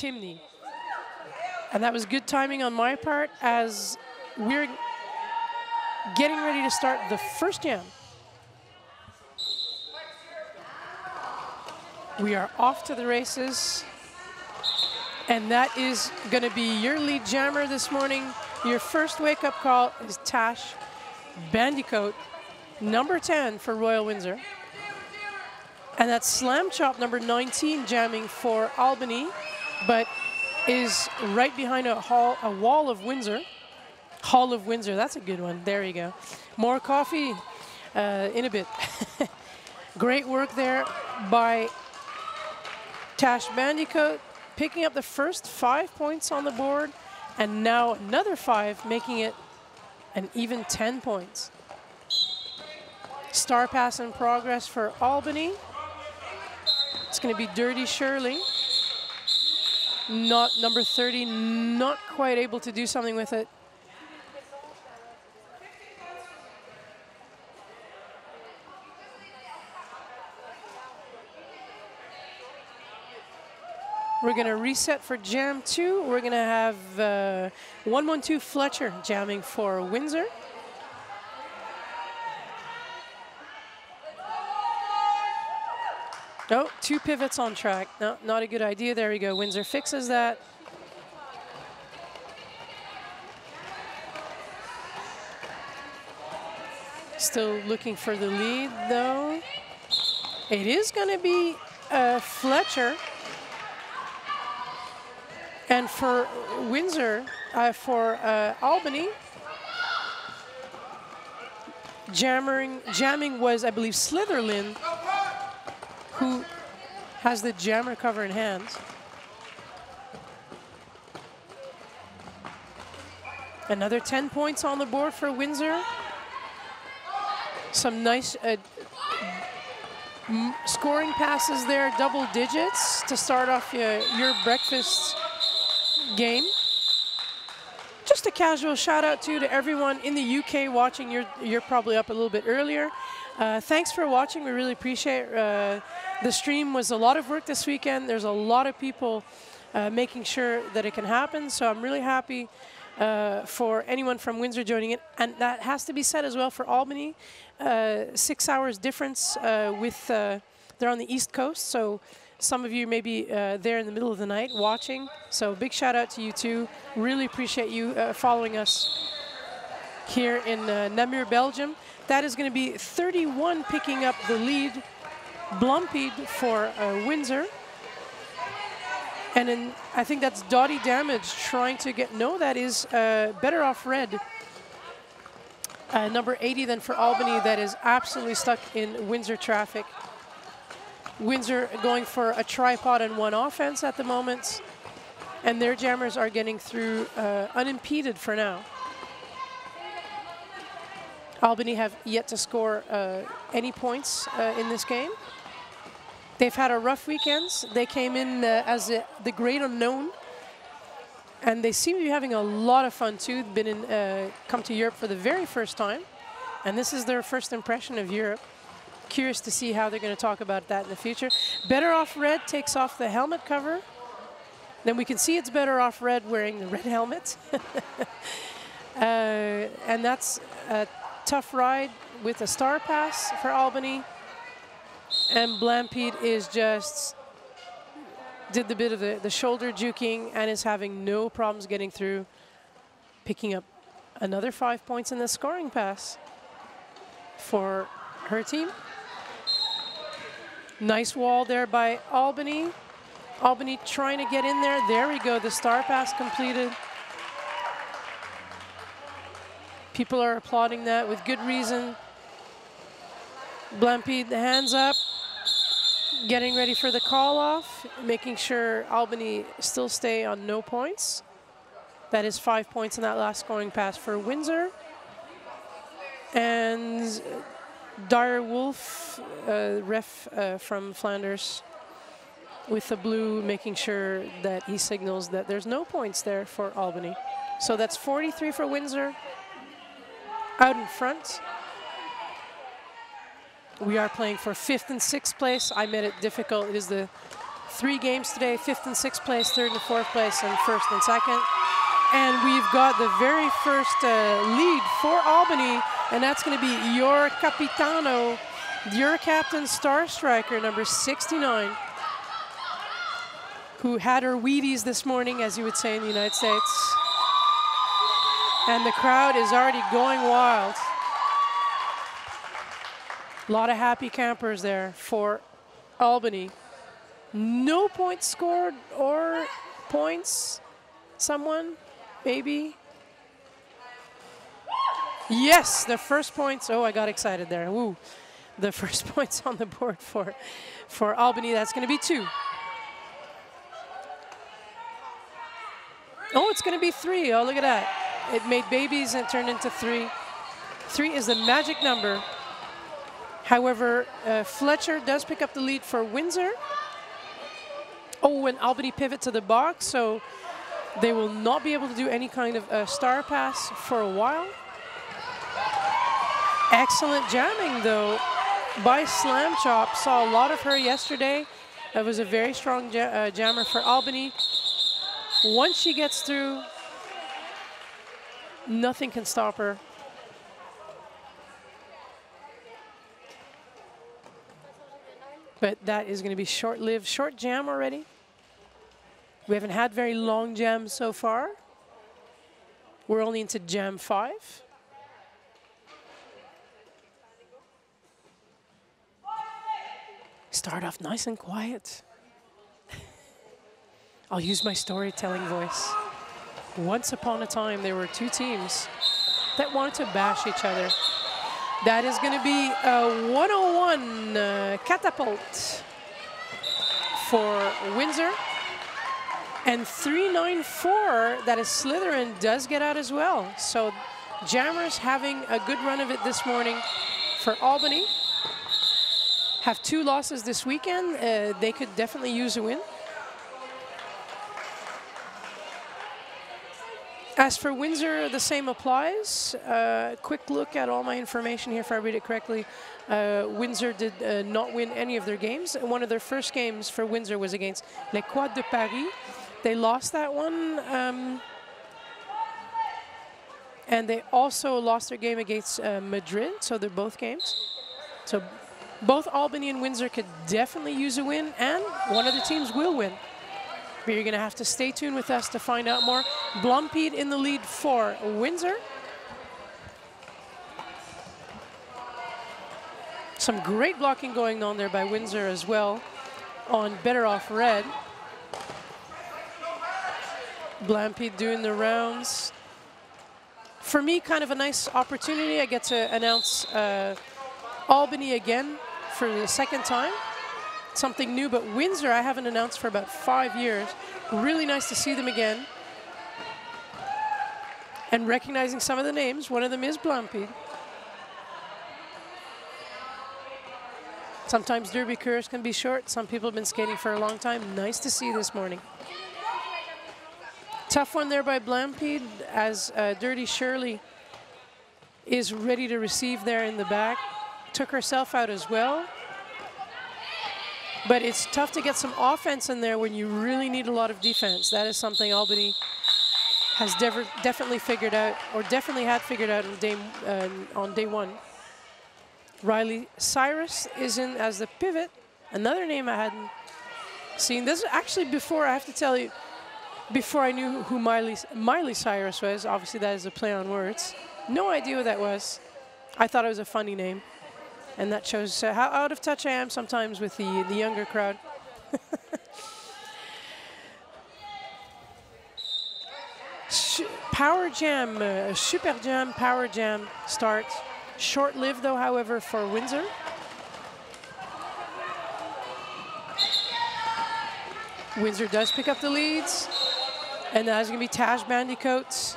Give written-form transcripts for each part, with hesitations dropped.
Timney. And that was good timing on my part as we're getting ready to start the first jam. We are off to the races. And that is going to be your lead jammer this morning. Your first wake-up call is Tash Bandicoat, number 10 for Royal Windsor. And that's Slam Chop, number 19, jamming for Albany, but is right behind a wall of Windsor. Hall of Windsor, that's a good one. There you go. More coffee in a bit. Great work there by Tash Bandicoat, picking up the first 5 points on the board, and now another 5, making it an even 10 points. Star pass in progress for Albany. It's going to be Dirty Shirley. Not number 30, not quite able to do something with it. We're going to reset for Jam 2. We're going to have 112 Fletcher jamming for Windsor. Oh, 2 pivots on track. No, not a good idea. There we go. Windsor fixes that. Still looking for the lead, though. It is going to be Fletcher. And for Windsor, for Albany, jamming was, I believe, Slitherlin, who has the jammer cover in hand. Another 10 points on the board for Windsor. Some nice scoring passes there, double digits to start off your breakfast game. Just a casual shout out to everyone in the UK watching. You're probably up a little bit earlier. Thanks for watching. We really appreciate it. The stream was a lot of work this weekend. There's a lot of people making sure that it can happen. So I'm really happy for anyone from Windsor joining it. And that has to be said as well for Albany. 6 hours difference with, they're on the East Coast. So some of you may be there in the middle of the night watching. So big shout out to you too. Really appreciate you following us here in Namur, Belgium. That is going to be 31 picking up the lead. Blumpied for Windsor. And then I think that's Dottie Damage trying to get, no, that is Better Off Red. Number 80 then for Albany, that is absolutely stuck in Windsor traffic. Windsor going for a tripod and 1 offense at the moment. And their jammers are getting through unimpeded for now. Albany have yet to score any points in this game. They've had a rough weekend. They came in as the great unknown. And they seem to be having a lot of fun too. Been in, come to Europe for the very first time. And this is their first impression of Europe. Curious to see how they're going to talk about that in the future. Better Off Red takes off the helmet cover. Then we can see it's Better Off Red wearing the red helmet. And that's a tough ride with a star pass for Albany. And Blampede is just did the bit of the shoulder juking and is having no problems getting through, picking up another 5 points in the scoring pass for her team. Nice wall there by Albany. Albany trying to get in there. There we go, the star pass completed. People are applauding that with good reason. Blampede, the hands up. Getting ready for the call off, making sure Albany still stay on no points. That is 5 points in that last scoring pass for Windsor. And Dire Wolf, ref from Flanders, with the blue, making sure that he signals that there's no points there for Albany. So that's 43 for Windsor out in front. We are playing for 5th and 6th place. I made it difficult. It is the 3 games today, 5th and 6th place, 3rd and 4th place, and 1st and 2nd. And we've got the very first lead for Albany, and that's going to be your capitano, your captain star striker, number 69, who had her Wheaties this morning, as you would say in the United States. And the crowd is already going wild. A lot of happy campers there for Albany. No points scored or points. Someone, maybe. Yes, the first points. Oh, I got excited there. Woo. The first points on the board for Albany. That's going to be 2. Oh, it's going to be 3. Oh, look at that. It made babies and turned into 3. 3 is the magic number. However, Fletcher does pick up the lead for Windsor. Oh, and Albany pivot to the box, so they will not be able to do any kind of star pass for a while. Excellent jamming, though, by Slam Chop. Saw a lot of her yesterday. That was a very strong jammer for Albany. Once she gets through, nothing can stop her. But that is going to be short-lived. Short jam already. We haven't had very long jams so far. We're only into jam 5. Start off nice and quiet. I'll use my storytelling voice. Once upon a time, there were 2 teams that wanted to bash each other. That is going to be a 101 catapult for Windsor. And 394, that is Slytherin, does get out as well. So Jammers having a good run of it this morning for Albany. Have 2 losses this weekend. They could definitely use a win. As for Windsor, the same applies. Quick look at all my information here if I read it correctly. Windsor did not win any of their games. One of their first games for Windsor was against Les Quads de Paris. They lost that one. And they also lost their game against Madrid, so they're both games. So both Albany and Windsor could definitely use a win, and one of the teams will win. But you're going to have to stay tuned with us to find out more. Blompied in the lead for Windsor. Some great blocking going on there by Windsor as well on Better Off Red. Blompied doing the rounds. For me, kind of a nice opportunity. I get to announce Albany again for the 2nd time. Something new, but Windsor I haven't announced for about 5 years. Really nice to see them again. And recognizing some of the names. One of them is Blompied. Sometimes derby careers can be short. Some people have been skating for a long time. Nice to see this morning. Tough one there by Blompied as Dirty Shirley is ready to receive there in the back. Took herself out as well. But it's tough to get some offense in there when you really need a lot of defense. That is something Albany has definitely figured out, or definitely had figured out on day 1. Riley Cyrus is in as the pivot. Another name I hadn't seen. This is actually before, I have to tell you, before I knew who Miley Cyrus was. Obviously that is a play on words. No idea what that was. I thought it was a funny name. And that shows how out of touch I am sometimes with the younger crowd. Power jam, super jam, power jam start. Short-lived though, however, for Windsor. Windsor does pick up the leads. And that's going to be Taj Bandicoats.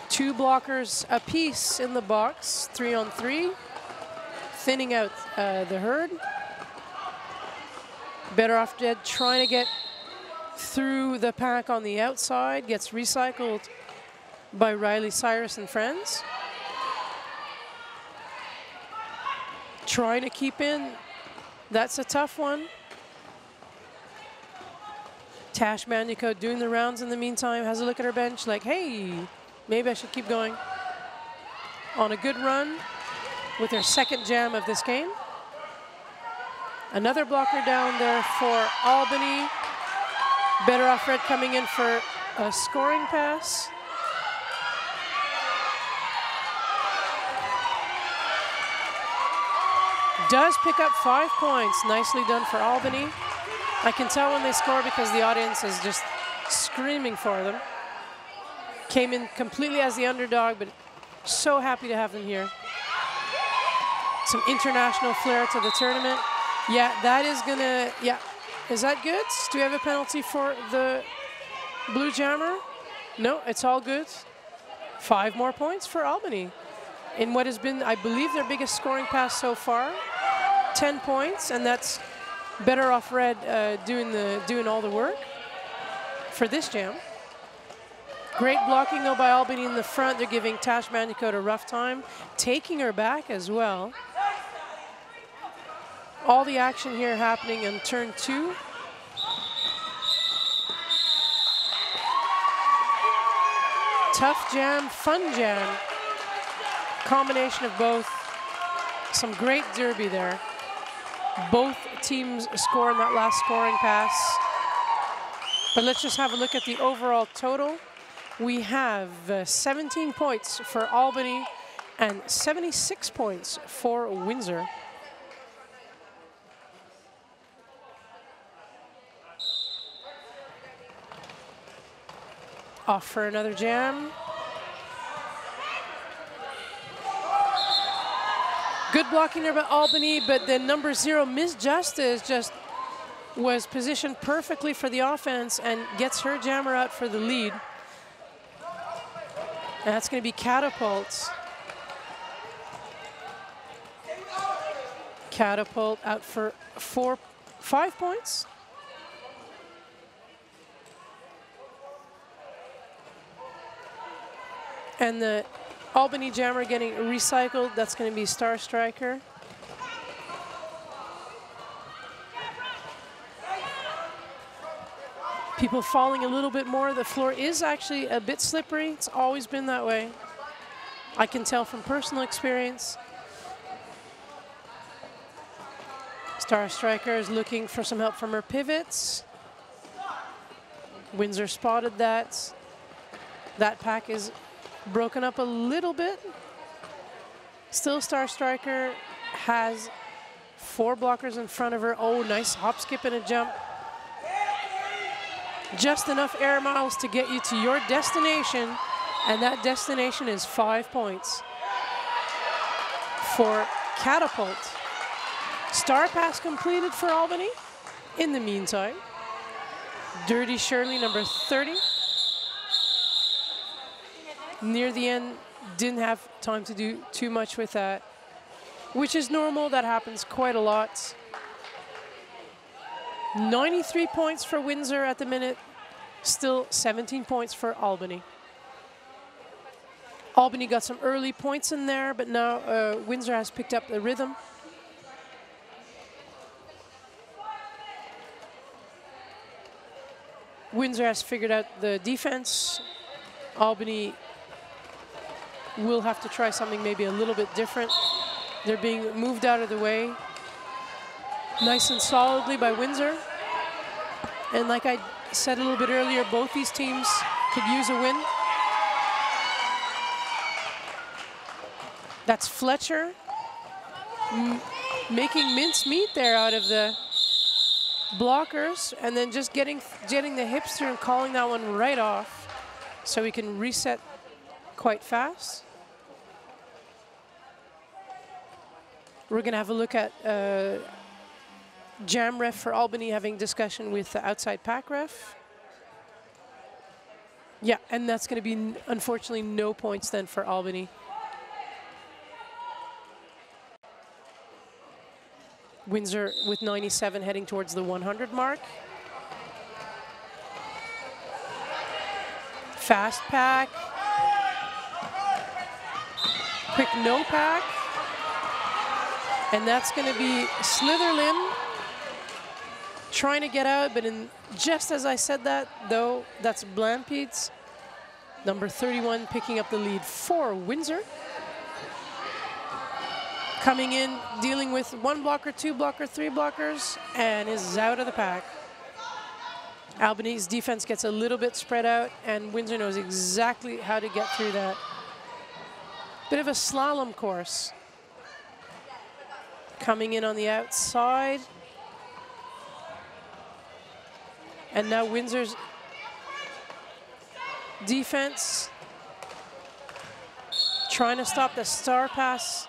2 blockers apiece in the box, 3 on 3, thinning out the herd. Better Off Dead trying to get through the pack on the outside, gets recycled by Riley Cyrus and friends. trying to keep in. That's a tough one. Tash Bandicoot doing the rounds in the meantime, has a look at her bench like, hey, maybe I should keep going. On a good run with her second jam of this game. Another blocker down there for Albany. Better Off Red coming in for a scoring pass. Does pick up 5 points. Nicely done for Albany. I can tell when they score because the audience is just screaming for them. Came in completely as the underdog, but so happy to have them here. Some international flair to the tournament. Yeah, that is gonna, yeah. Is that good? Do we have a penalty for the blue jammer? No, it's all good. 5 more points for Albany in what has been, I believe, their biggest scoring pass so far. 10 points, and that's Better Off Red doing all the work for this jam. Great blocking though by Albany in the front. They're giving Tash Bandicoot a rough time, taking her back as well. All the action here happening in turn 2. Tough jam, fun jam. Combination of both. Some great derby there. Both teams score in that last scoring pass. But let's just have a look at the overall total. We have 17 points for Albany and 76 points for Windsor. Off for another jam. Good blocking there by Albany, but then number 0, Miss Justice, just was positioned perfectly for the offense and gets her jammer out for the lead. And that's going to be Catapult. Catapult out for 5 points. And the Albany jammer getting recycled, that's going to be Star Striker. People falling a little bit more. The floor is actually a bit slippery. It's always been that way. I can tell from personal experience. Star Striker is looking for some help from her pivots. Windsor spotted that. That pack is broken up a little bit. Still Star Striker has 4 blockers in front of her. Oh, nice hop, skip, and a jump. Just enough air miles to get you to your destination, and that destination is 5 points for Catapult. Star pass completed for Albany. In the meantime, Dirty Shirley, number 30. Near the end, didn't have time to do too much with that, which is normal. That happens quite a lot. 93 points for Windsor at the minute. Still 17 points for Albany. Albany got some early points in there, but now Windsor has picked up the rhythm. Windsor has figured out the defense. Albany will have to try something maybe a little bit different. They're being moved out of the way. Nice and solidly by Windsor. And like I said a little bit earlier, both these teams could use a win. That's Fletcher making mincemeat there out of the blockers, and then just getting the hips through and calling that one right off so we can reset quite fast. We're going to have a look at jam ref for Albany having discussion with the outside pack ref. Yeah, and that's going to be, unfortunately, no points then for Albany. Windsor with 97 heading towards the 100 mark. Fast pack. Quick no pack. And that's going to be Slitherlin trying to get out, but just as I said that, though, that's Blampieds, number 31, picking up the lead for Windsor. Coming in, dealing with 1 blocker, 2 blocker, 3 blockers, and is out of the pack. Albany's defense gets a little bit spread out, and Windsor knows exactly how to get through that. Bit of a slalom course. Coming in on the outside. And now Windsor's defense trying to stop the star pass.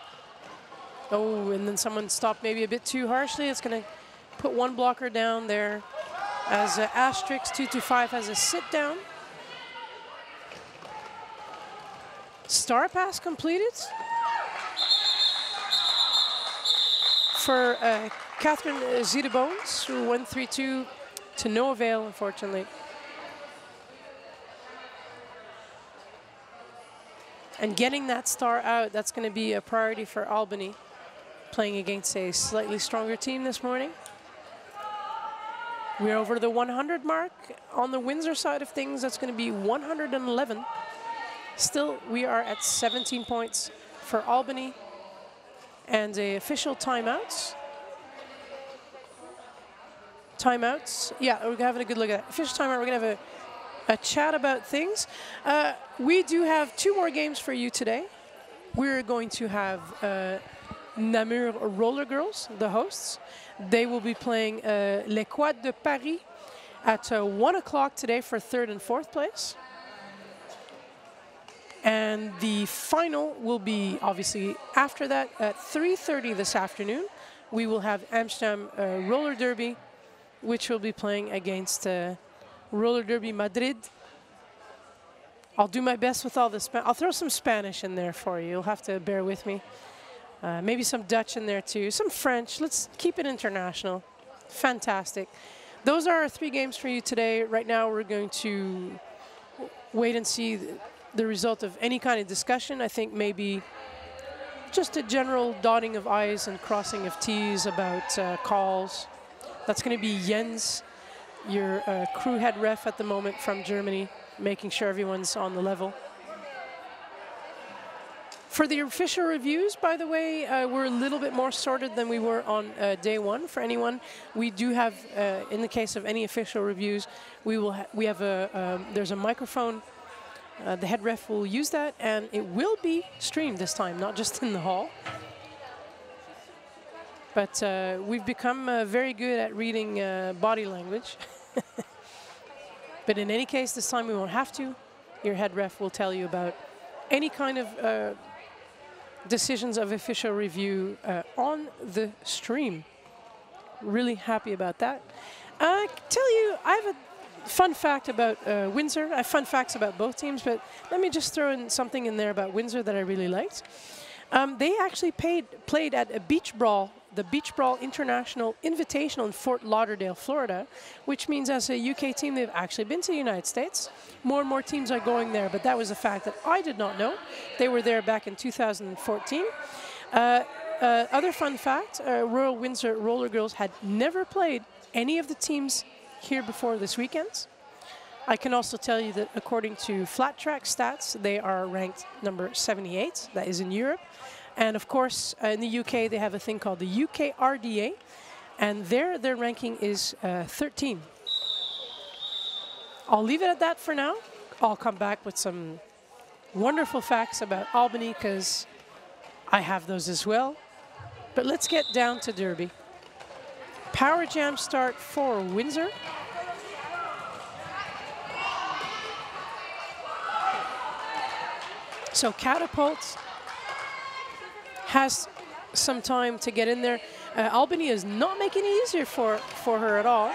Oh, and then someone stopped maybe a bit too harshly. It's going to put 1 blocker down there as Asterix 225 has a sit down. Star pass completed for Catherine Zidebones, who won 3-2 to no avail, unfortunately. And getting that star out, that's going to be a priority for Albany, playing against a slightly stronger team this morning. We're over the 100 mark. On the Windsor side of things, that's going to be 111. Still, we are at 17 points for Albany. And the official timeouts. Yeah, we're having a good look at that. Official timeout, we're going to have a chat about things. We do have 2 more games for you today. We're going to have Namur Roller Girls, the hosts. They will be playing Les Quads de Paris at 1 o'clock today for 3rd and 4th place. And the final will be obviously after that at 3:30 this afternoon. We will have Amsterdam Roller Derby, which will be playing against Roller Derby Madrid. I'll do my best with all the I'll throw some Spanish in there for you. You'll have to bear with me. Maybe some Dutch in there too, some French. Let's keep it international. Fantastic. Those are our 3 games for you today. Right now we're going to wait and see the result of any kind of discussion. I think maybe just a general dotting of I's and crossing of T's about calls. That's going to be Jens, your crew head ref at the moment from Germany, making sure everyone's on the level. For the official reviews, by the way, we're a little bit more sorted than we were on day 1. For anyone, we do have, in the case of any official reviews, there's a microphone. The head ref will use that, and it will be streamed this time, not just in the hall. But we've become very good at reading body language. But in any case, this time we won't have to. Your head ref will tell you about any kind of decisions of official review on the stream. Really happy about that. I tell you, I have a fun fact about Windsor. I have fun facts about both teams, but let me just throw in something in there about Windsor that I really liked. They actually played at a Beach Brawl, the Beach Brawl International Invitational in Fort Lauderdale, Florida, which means as a UK team, they've actually been to the United States. More and more teams are going there, but that was a fact that I did not know. They were there back in 2014. Other fun fact, Royal Windsor Roller Girls had never played any of the teams here before this weekend. I can also tell you that according to Flat Track stats, they are ranked number 78. That is in Europe. And of course, in the UK, they have a thing called the UK RDA, and their ranking is 13. I'll leave it at that for now. I'll come back with some wonderful facts about Albany, because I have those as well. But let's get down to Derby. Power jam start for Windsor. So Catapult has some time to get in there. Albany is not making it easier for her at all.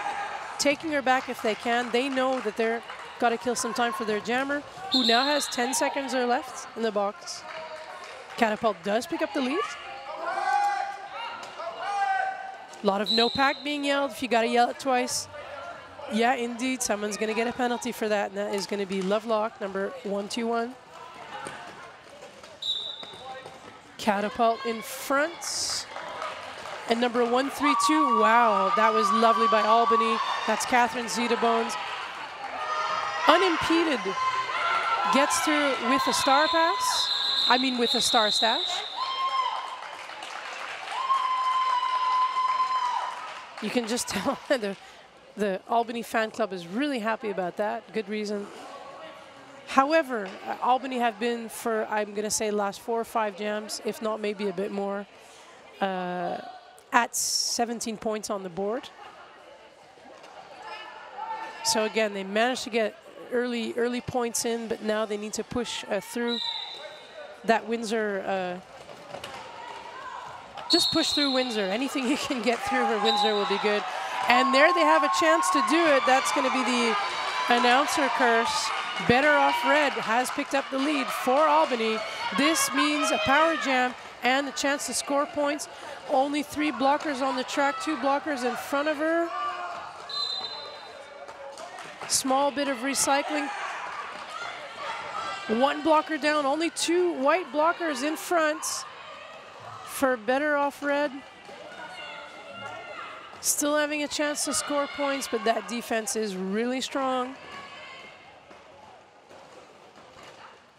Taking her back if they can. They know that they're got to kill some time for their jammer, who now has 10 seconds or left in the box. Catapult does pick up the lead. A lot of no pack being yelled. If you got to yell it twice. Yeah, indeed, someone's going to get a penalty for that, and that is going to be Lovelock, number 121. Catapult in front. And number 132, wow, that was lovely by Albany. That's Catherine Zeta-Bones. Unimpeded, gets through with a star pass. I mean with a star stash. You can just tell the Albany fan club is really happy about that. Good reason. However, Albany have been for, I'm going to say, last 4 or 5 jams, if not maybe a bit more, at 17 points on the board. So again, they managed to get early points in, but now they need to push through that Windsor. Just push through Windsor. Anything you can get through for Windsor will be good. And there they have a chance to do it. That's going to be the announcer curse. Better Off Red has picked up the lead for Albany. This means a power jam and a chance to score points. Only 3 blockers on the track, 2 blockers in front of her. Small bit of recycling. 1 blocker down, only 2 white blockers in front for Better Off Red. Still having a chance to score points, but that defense is really strong.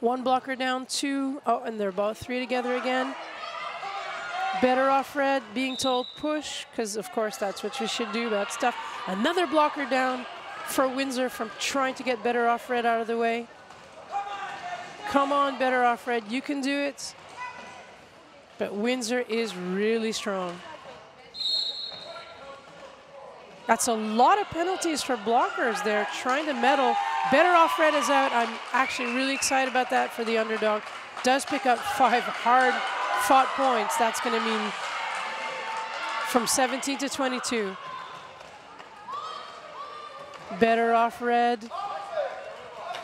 1 blocker down, 2. Oh, and they're both 3 together again. Better Off Red being told push, because of course that's what you should do, that stuff. Another blocker down for Windsor from trying to get Better Off Red out of the way. Come on, Better Off Red, you can do it. But Windsor is really strong. That's a lot of penalties for blockers. They're trying to meddle. Better Off Red is out. I'm actually really excited about that for the underdog. Does pick up 5 hard-fought points. That's going to mean from 17 to 22. Better Off Red.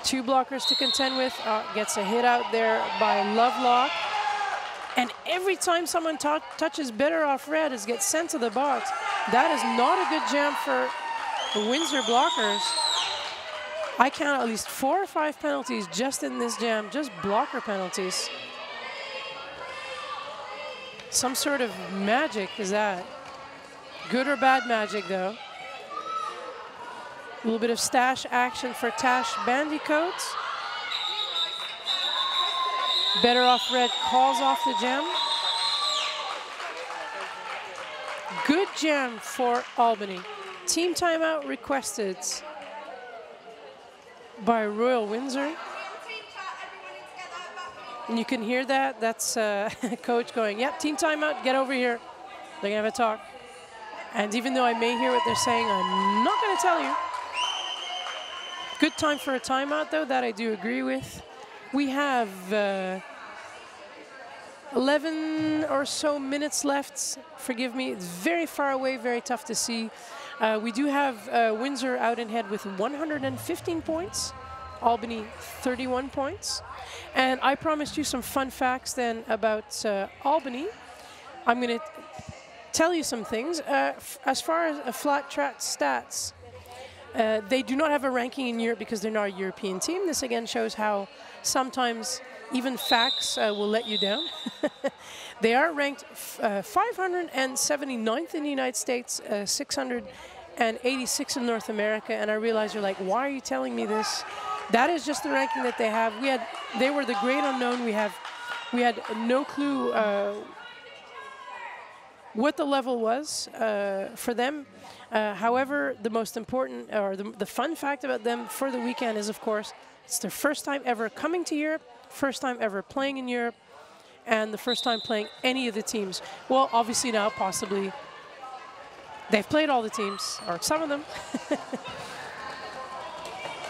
2 blockers to contend with. Gets a hit out there by Lovelock. And every time someone touches Better Off Red, it gets sent to the box. That is not a good jam for the Windsor blockers. I count at least 4 or 5 penalties just in this jam, just blocker penalties. Some sort of magic is that. Good or bad magic, though. A little bit of stash action for Tash Bandicoats. Better Off Red calls off the jam. Good jam for Albany. Team timeout requested by Royal Windsor. And you can hear that. That's coach going, yep, team timeout, get over here. They're going to have a talk. And even though I may hear what they're saying, I'm not going to tell you. Good time for a timeout, though, that I do agree with. We have 11 or so minutes left. Forgive me, it's very far away, very tough to see. We do have Windsor out in head with 115 points, Albany 31 points. And I promised you some fun facts then about Albany. I'm going to tell you some things. As far as flat track stats, they do not have a ranking in Europe because they're not a European team. This again shows how sometimes even facts will let you down. They are ranked 579th in the United States, 686 in North America, and I realize you're like, why are you telling me this? That is just the ranking that they have. They were the great unknown. We had no clue what the level was for them. However, the most important, or the fun fact about them for the weekend is, of course, it's their first time ever coming to Europe, first time ever playing in Europe, and the first time playing any of the teams. Well, obviously now, possibly, they've played all the teams, or some of them.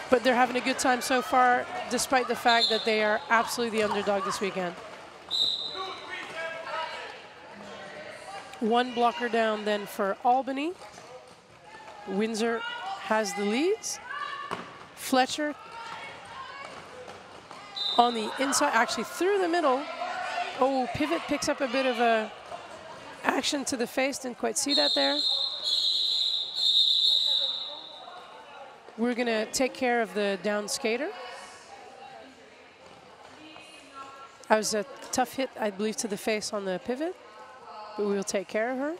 But they're having a good time so far, despite the fact that they are absolutely the underdog this weekend. 1 blocker down then for Albany. Windsor has the leads. Fletcher on the inside, actually through the middle. Oh, Pivot picks up a bit of a action to the face. Didn't quite see that there. We're going to take care of the down skater. That was a tough hit, I believe, to the face on the pivot, but we will take care of her.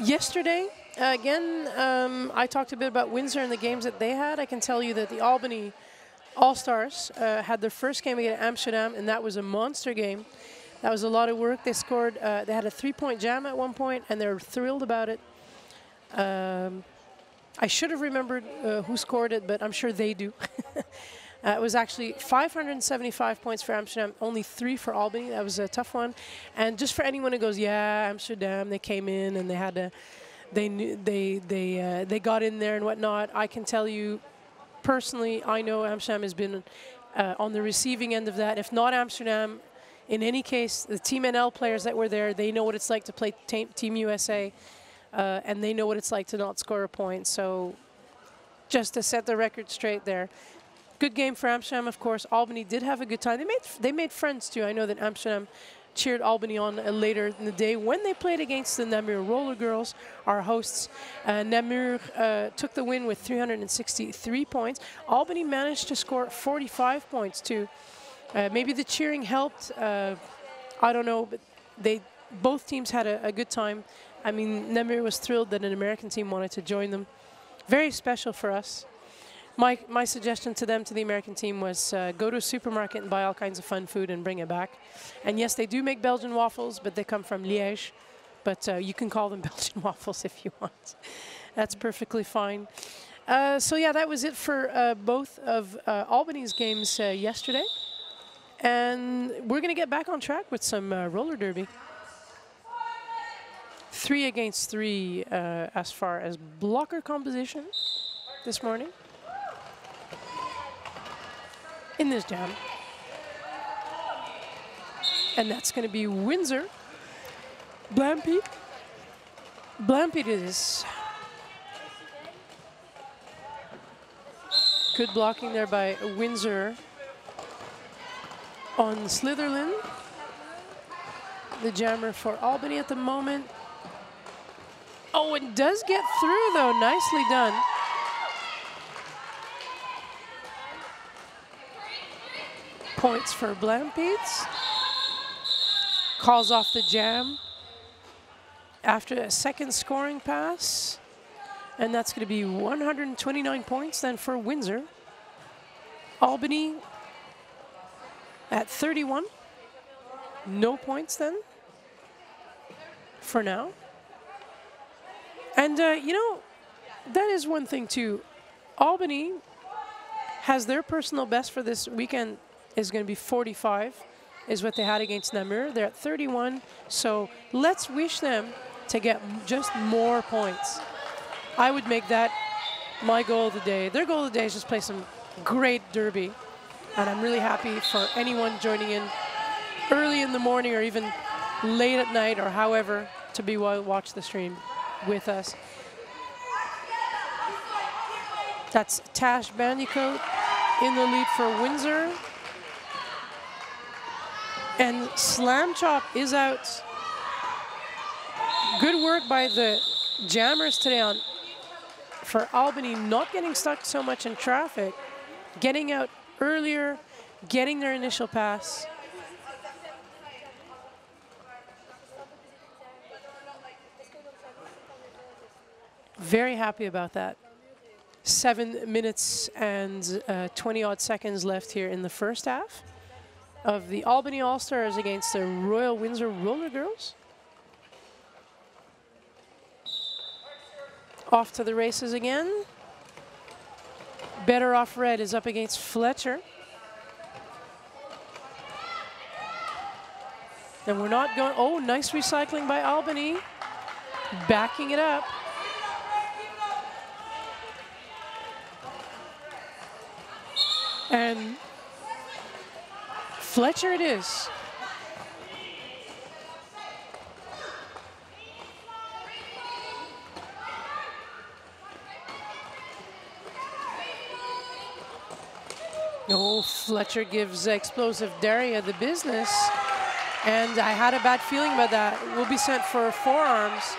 Yesterday, again, I talked a bit about Windsor and the games that they had. I can tell you that the Albany All-Stars had their first game against Amsterdam, and that was a monster game. That was a lot of work. They scored, they had a 3-point jam at one point, and they're thrilled about it. I should have remembered who scored it, but I'm sure they do. It was actually 575 points for Amsterdam, only 3 for Albany. That was a tough one. And just for anyone who goes, yeah, Amsterdam, they came in and they had to, they got in there and whatnot. I can tell you personally, I know Amsterdam has been on the receiving end of that. If not Amsterdam, in any case, the Team NL players that were there, they know what it's like to play Team USA, and they know what it's like to not score a point. So just to set the record straight there. Good game for Amsterdam, of course. Albany did have a good time. They made friends too. I know that Amsterdam cheered Albany on later in the day when they played against the Namur Roller Girls, our hosts. Namur took the win with 363 points. Albany managed to score 45 points too. Maybe the cheering helped. I don't know, but both teams had a good time. I mean, Namur was thrilled that an American team wanted to join them. Very special for us. My suggestion to them, to the American team, was go to a supermarket and buy all kinds of fun food and bring it back. And yes, they do make Belgian waffles, but they come from Liège. But you can call them Belgian waffles if you want. That's perfectly fine. So yeah, that was it for both of Albany's games yesterday. And we're going to get back on track with some roller derby. 3 against 3 as far as blocker composition this morning. In this jam. And that's going to be Windsor. Blampied. Blampied it is. Good blocking there by Windsor on Slitherland. The jammer for Albany at the moment. Oh, it does get through though. Nicely done. Points for Blampieds. Calls off the jam after a second scoring pass. And that's going to be 129 points then for Windsor. Albany at 31. No points then for now. And, you know, that is one thing too. Albany has their personal best for this weekend is going to be 45, is what they had against Namur. They're at 31, so let's wish them to get just more points. I would make that my goal of the day. Their goal of the day is just play some great derby, and I'm really happy for anyone joining in early in the morning or even late at night or however to be watch the stream with us. That's Tash Bandicoot in the lead for Windsor. And Slam Chop is out. Good work by the jammers today for Albany, not getting stuck so much in traffic, getting out earlier, getting their initial pass. Very happy about that. 7 minutes and 20-odd seconds left here in the first half of the Albany All-Stars against the Royal Windsor Roller Girls. Off to the races again. Better Off Red is up against Fletcher. And we're not going, oh, nice recycling by Albany. Backing it up. And Fletcher it is. Oh, Fletcher gives Explosive Daria the business. And I had a bad feeling about that. Will be sent for forearms.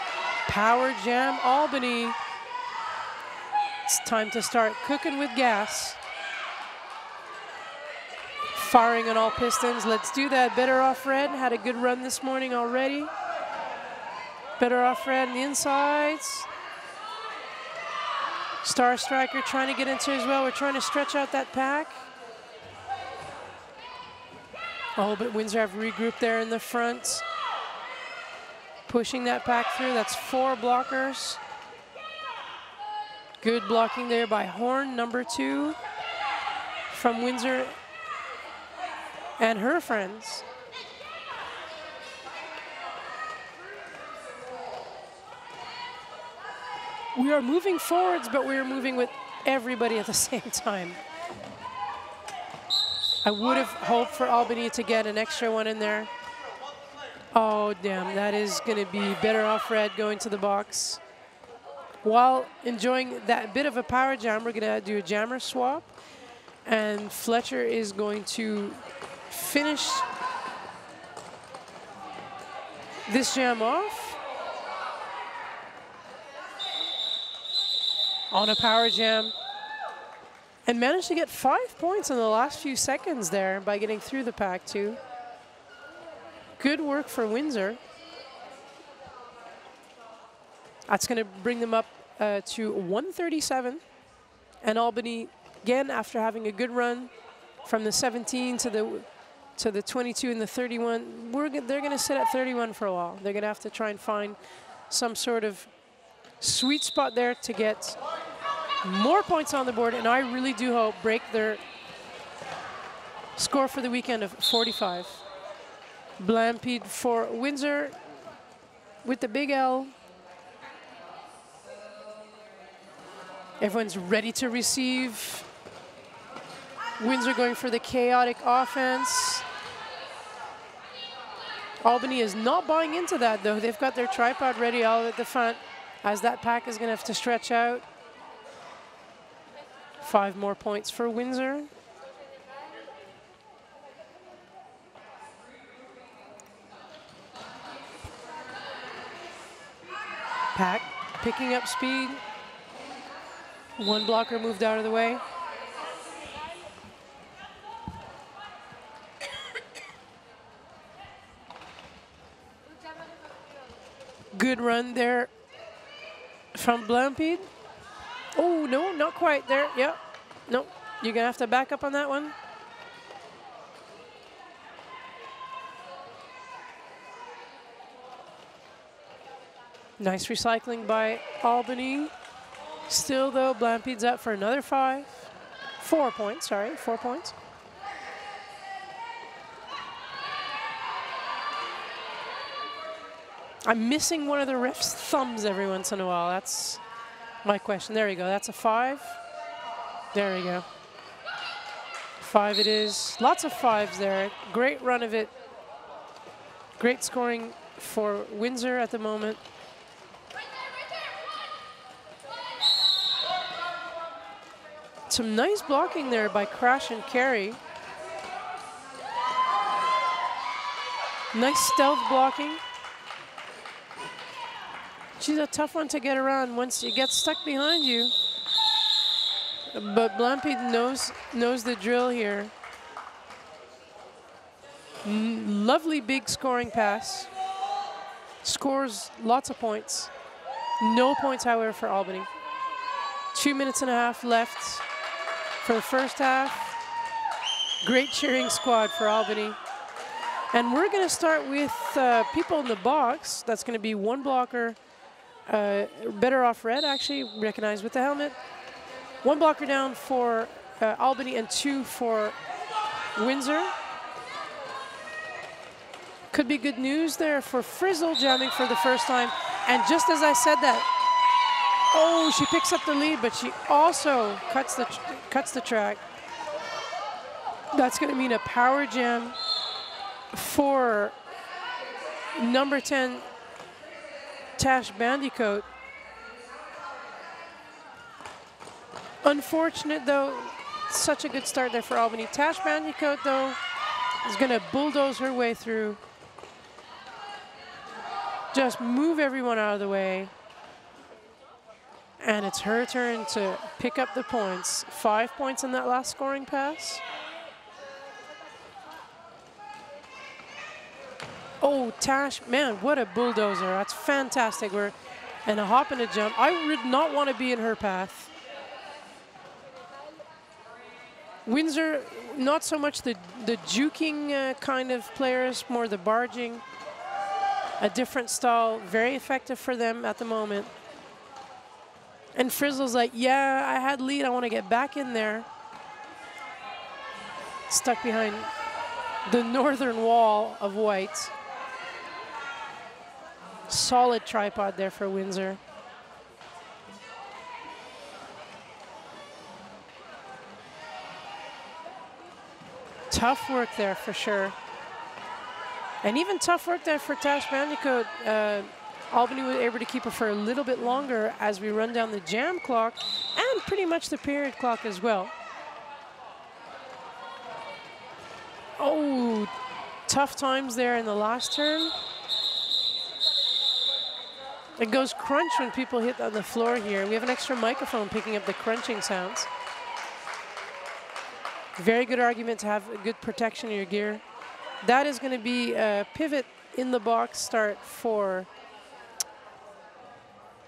Power Jam Albany. It's time to start cooking with gas. Firing on all pistons. Let's do that. Better Off Red had a good run this morning already. Better off red on the insides. Star Striker trying to get into as well. We're trying to stretch out that pack. Oh, but Windsor have regrouped there in the front. Pushing that pack through. That's 4 blockers. Good blocking there by Horn, number 2, from Windsor and her friends. We are moving forwards, but we are moving with everybody at the same time. I would have hoped for Albany to get an extra one in there. Oh, damn, that is going to be better off red going to the box. While enjoying that bit of a power jam, we're going to do a jammer swap. And Fletcher is going to finish this jam off on a power jam. And managed to get 5 points in the last few seconds there by getting through the pack too. Good work for Windsor. That's going to bring them up to 137. And Albany, again, after having a good run from the 17 to the 22 and the 31, they're going to sit at 31 for a while. They're going to have to try and find some sort of sweet spot there to get more points on the board, and I really do hope break their score for the weekend of 45. Blampede for Windsor with the big L. Everyone's ready to receive. Windsor going for the chaotic offense. Albany is not buying into that, though. They've got their tripod ready all at the front, as that pack is going to have to stretch out. 5 more points for Windsor. Pack picking up speed. 1 blocker moved out of the way. Good run there from Blampede. Oh, no, not quite there. Yep. Nope. You're going to have to back up on that one. Nice recycling by Albany. Still, though, Blampede's up for another 4 points, sorry, 4 points. I'm missing one of the ref's thumbs every once in a while. That's my question. There we go. That's a 5. There we go. 5 it is. Lots of 5s there. Great run of it. Great scoring for Windsor at the moment. Some nice blocking there by Crash and Carey. Nice stealth blocking. She's a tough one to get around once you get stuck behind you. But Blampede knows the drill here. Lovely big scoring pass. Scores lots of points. No points, however, for Albany. 2.5 minutes left for the first half. Great cheering squad for Albany. And we're going to start with people in the box. That's going to be 1 blocker. Better off red, actually, recognized with the helmet. 1 blocker down for Albany and 2 for Windsor. Could be good news there for Frizzle jamming for the first time. And just as I said that, oh, she picks up the lead, but she also cuts the track. That's going to mean a power jam for number 10, Tash Bandicoot. Unfortunate, though, such a good start there for Albany. Tash Bandicoot, though, is going to bulldoze her way through. Just move everyone out of the way. And it's her turn to pick up the points. 5 points in that last scoring pass. Oh, Tash, man, what a bulldozer. That's fantastic. And a hop and a jump. I would not want to be in her path. Windsor, not so much the juking kind of players, more the barging. A different style, very effective for them at the moment. And Frizzle's like, yeah, I had lead, I want to get back in there. Stuck behind the northern wall of white. Solid tripod there for Windsor. Tough work there for sure. And even tough work there for Tash Bandicoot. Albany was able to keep her for a little bit longer as we run down the jam clock and pretty much the period clock as well. Oh, tough times there in the last turn. It goes crunch when people hit on the floor here. We have an extra microphone picking up the crunching sounds. Very good argument to have a good protection in your gear. That is going to be a pivot in the box start for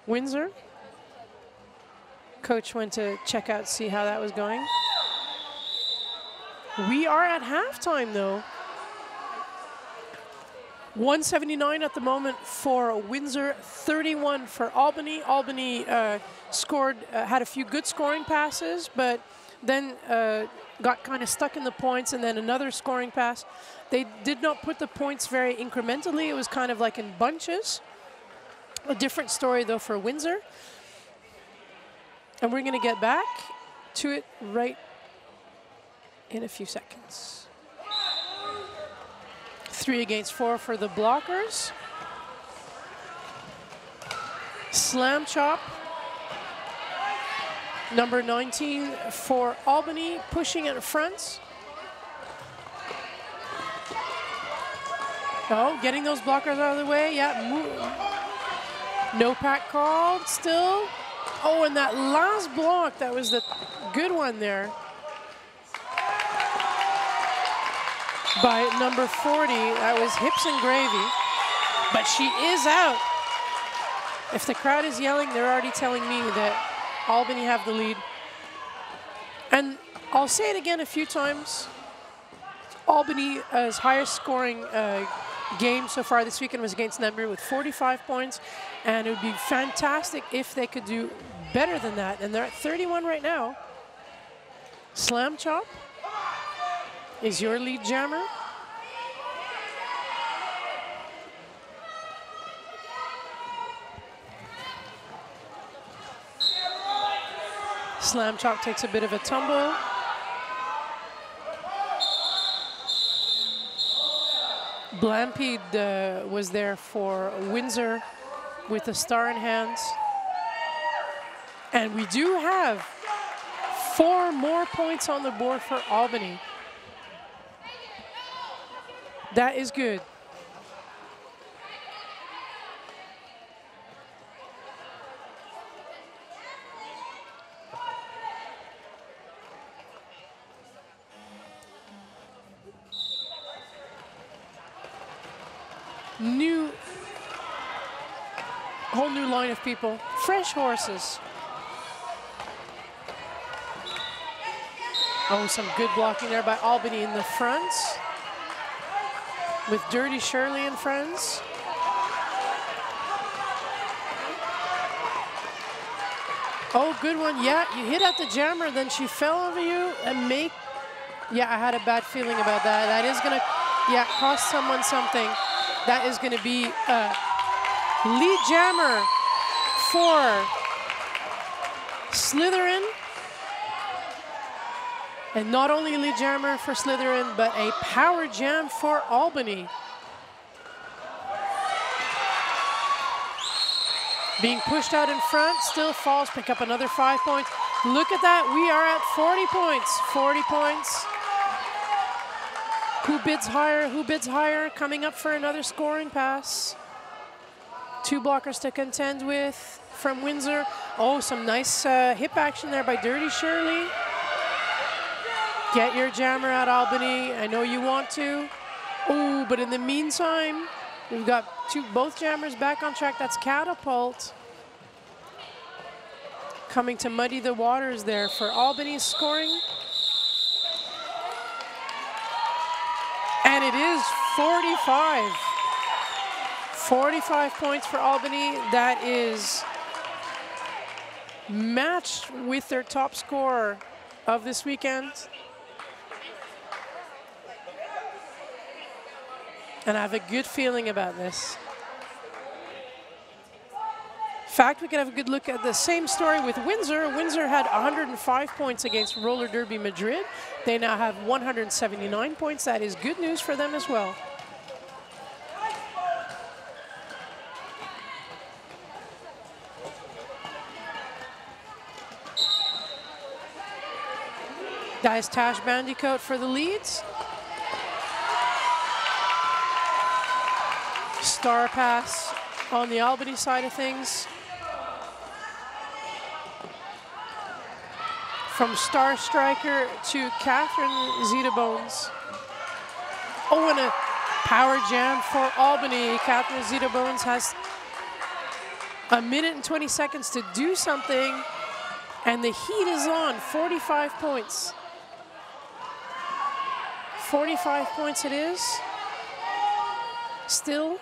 Windsor. Coach went to check out, see how that was going. We are at halftime though. 179 at the moment for Windsor, 31 for Albany. Albany scored, had a few good scoring passes, but then got kind of stuck in the points, and then another scoring pass. They did not put the points very incrementally. It was kind of like in bunches. A different story though for Windsor. And we're going to get back to it right in a few seconds. 3 against 4 for the blockers. Slam chop. Number 19 for Albany, pushing at front. Oh, getting those blockers out of the way. Yeah, no pack called still. Oh, and that last block, that was the good one there. By number 40, that was hips and gravy. But she is out. If the crowd is yelling, they're already telling me that Albany have the lead. And I'll say it again a few times. Albany's highest scoring game so far this weekend was against Namur with 45 points. And it would be fantastic if they could do better than that. And they're at 31 right now. Slam chop is your lead jammer. Slam chop takes a bit of a tumble. Blampede was there for Windsor with a star in hands. And we do have 4 more points on the board for Albany. That is good. Whole new line of people, fresh horses. Oh, some good blocking there by Albany in the front with Dirty Shirley and friends. Oh, good one. Yeah, you hit at the jammer, then she fell over you and yeah, I had a bad feeling about that. That is gonna, yeah, cost someone something. That is gonna be lead jammer for Slytherin. And not only a lead jammer for Slytherin, but a power jam for Albany. Being pushed out in front, still falls, pick up another 5 points. Look at that, we are at 40 points, 40 points. Who bids higher, who bids higher? Coming up for another scoring pass. 2 blockers to contend with from Windsor. Oh, some nice hip action there by Dirty Shirley. Get your jammer at Albany. I know you want to. Oh, but in the meantime, We've got both jammers back on track. That's Catapult coming to muddy the waters there for Albany's scoring. And it is 45. 45 points for Albany. That is matched with their top scorer of this weekend. And I have a good feeling about this. In fact, we can have a good look at the same story with Windsor. Windsor had 105 points against Roller Derby Madrid. They now have 179 points. That is good news for them as well. That is Tash Bandicoot for the leads. Star pass on the Albany side of things. From Star Striker to Catherine Zeta-Bones. Oh, and a power jam for Albany. Catherine Zeta-Bones has a minute and 20 seconds to do something, and the heat is on. 45 points. 45 points it is. Still.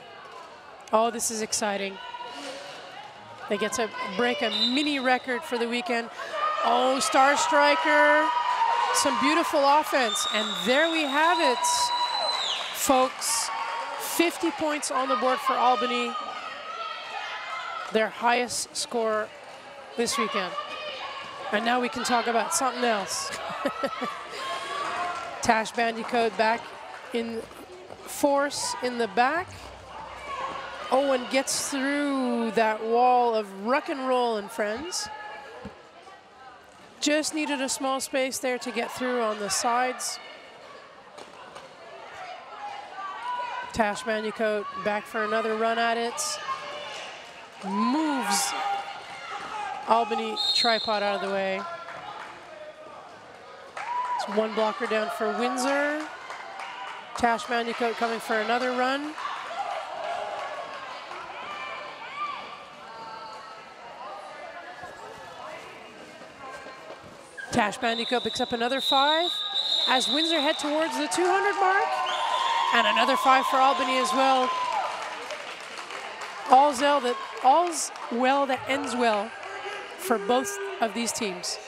Oh, this is exciting. They get to break a mini record for the weekend. Oh, Star Striker. Some beautiful offense. And there we have it, folks. 50 points on the board for Albany. Their highest score this weekend. And now we can talk about something else. Tash Bandicoot back in force in the back. Owen gets through that wall of rock and roll and friends. Just needed a small space there to get through on the sides. Tash Bandicoot back for another run at it. Moves Albany tripod out of the way. It's one blocker down for Windsor. Tash Bandicoot coming for another run. Tash Bandicoot picks up another 5 as Windsor head towards the 200 mark. And another 5 for Albany as well. All's well that ends well for both of these teams.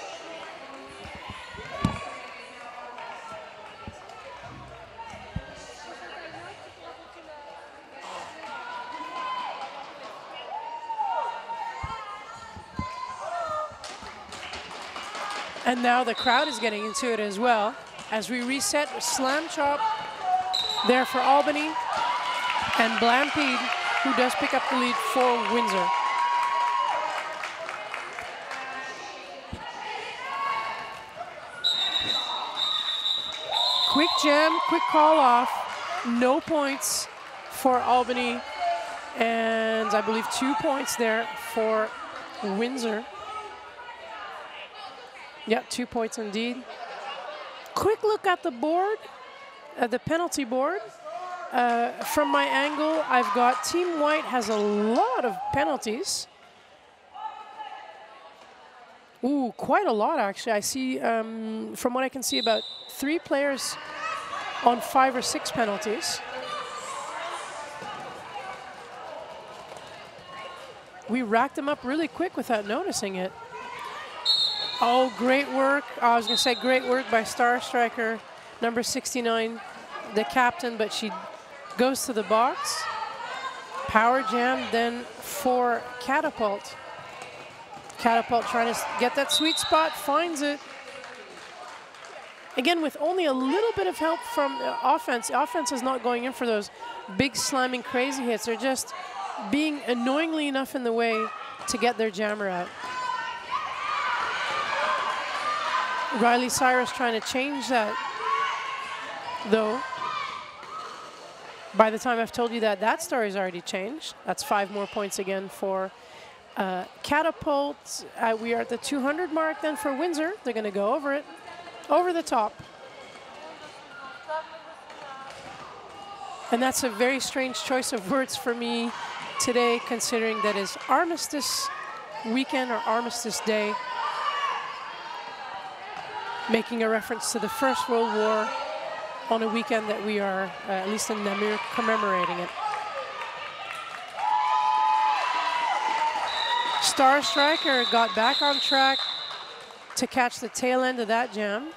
And now the crowd is getting into it as well. As we reset, Slam Chop there for Albany. And Blampede, who does pick up the lead for Windsor. Quick jam, quick call off. No points for Albany. And I believe 2 points there for Windsor. Yeah, 2 points indeed. Quick look at the board, the penalty board. From my angle, I've got Team White has a lot of penalties. Ooh, quite a lot actually. I see, from what I can see, about 3 players on 5 or 6 penalties. We racked them up really quick without noticing it. Oh, great work. I was going to say great work by Star Striker, number 69, the captain, but she goes to the box. Power jam then for Catapult. Catapult trying to get that sweet spot, finds it. Again, with only a little bit of help from offense. The offense is not going in for those big slamming crazy hits. They're just being annoyingly enough in the way to get their jammer out. Riley Cyrus trying to change that, though. By the time I've told you that, that story's already changed. That's 5 more points again for Catapult. We are at the 200 mark then for Windsor. They're going to go over it, over the top. And that's a very strange choice of words for me today, considering that is Armistice Weekend or Armistice Day, making a reference to the First World War on a weekend that we are, at least in Namur, commemorating it. Star Striker got back on track to catch the tail end of that jam.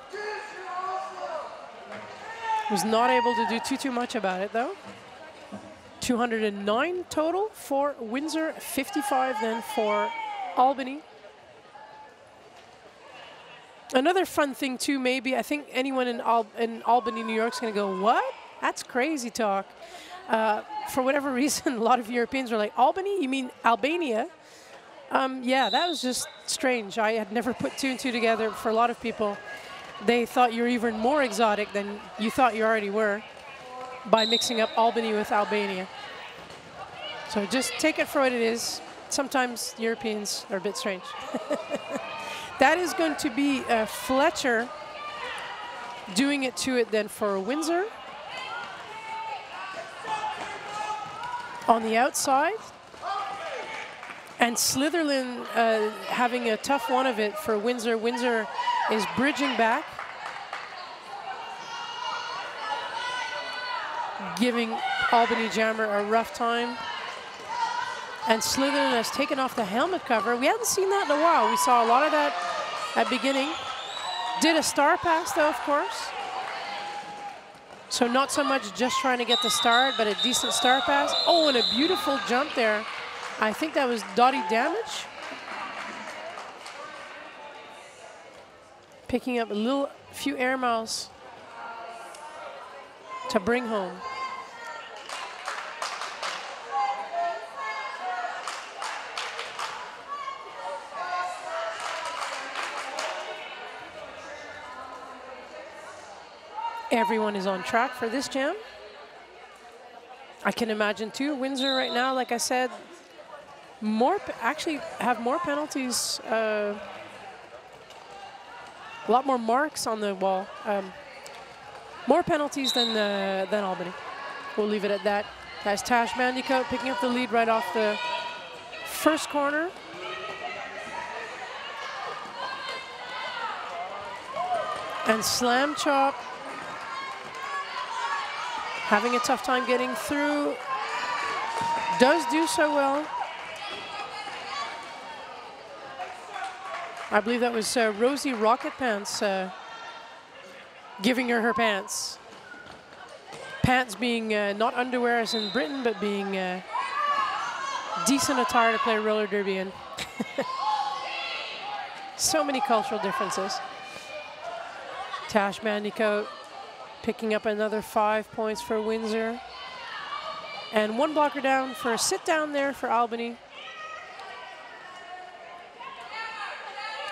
Was not able to do too much about it though. 209 total for Windsor, 55 then for Albany. Another fun thing too, maybe, I think anyone in Albany, New York is going to go, what? That's crazy talk. For whatever reason, a lot of Europeans are like, Albany? You mean Albania? Yeah, that was just strange. I had never put two and two together. For a lot of people, they thought you were even more exotic than you thought you already were by mixing up Albany with Albania. So just take it for what it is. Sometimes Europeans are a bit strange. That is going to be Fletcher doing it to it then for Windsor. On the outside. And Slitherland having a tough one of it for Windsor. Windsor is bridging back. Giving Albany Jammer a rough time. And Slitherland has taken off the helmet cover. We hadn't seen that in a while. We saw a lot of that at beginning. Did a star pass though, of course. So not so much just trying to get the start, but a decent star pass. Oh, and a beautiful jump there. I think that was Dottie Damage. Picking up a few air miles to bring home. Everyone is on track for this jam. I can imagine too, Windsor right now, like I said, actually have more penalties, a lot more marks on the wall, more penalties than Albany. We'll leave it at that. That's Tash Bandicoot picking up the lead right off the first corner. And Slam Chop having a tough time getting through. Does do so well. I believe that was Rosie Rocket Pants giving her pants. Pants being not underwear as in Britain, but being decent attire to play roller derby in. So many cultural differences. Tash Bandicoot picking up another 5 points for Windsor. And one blocker down for a sit down there for Albany.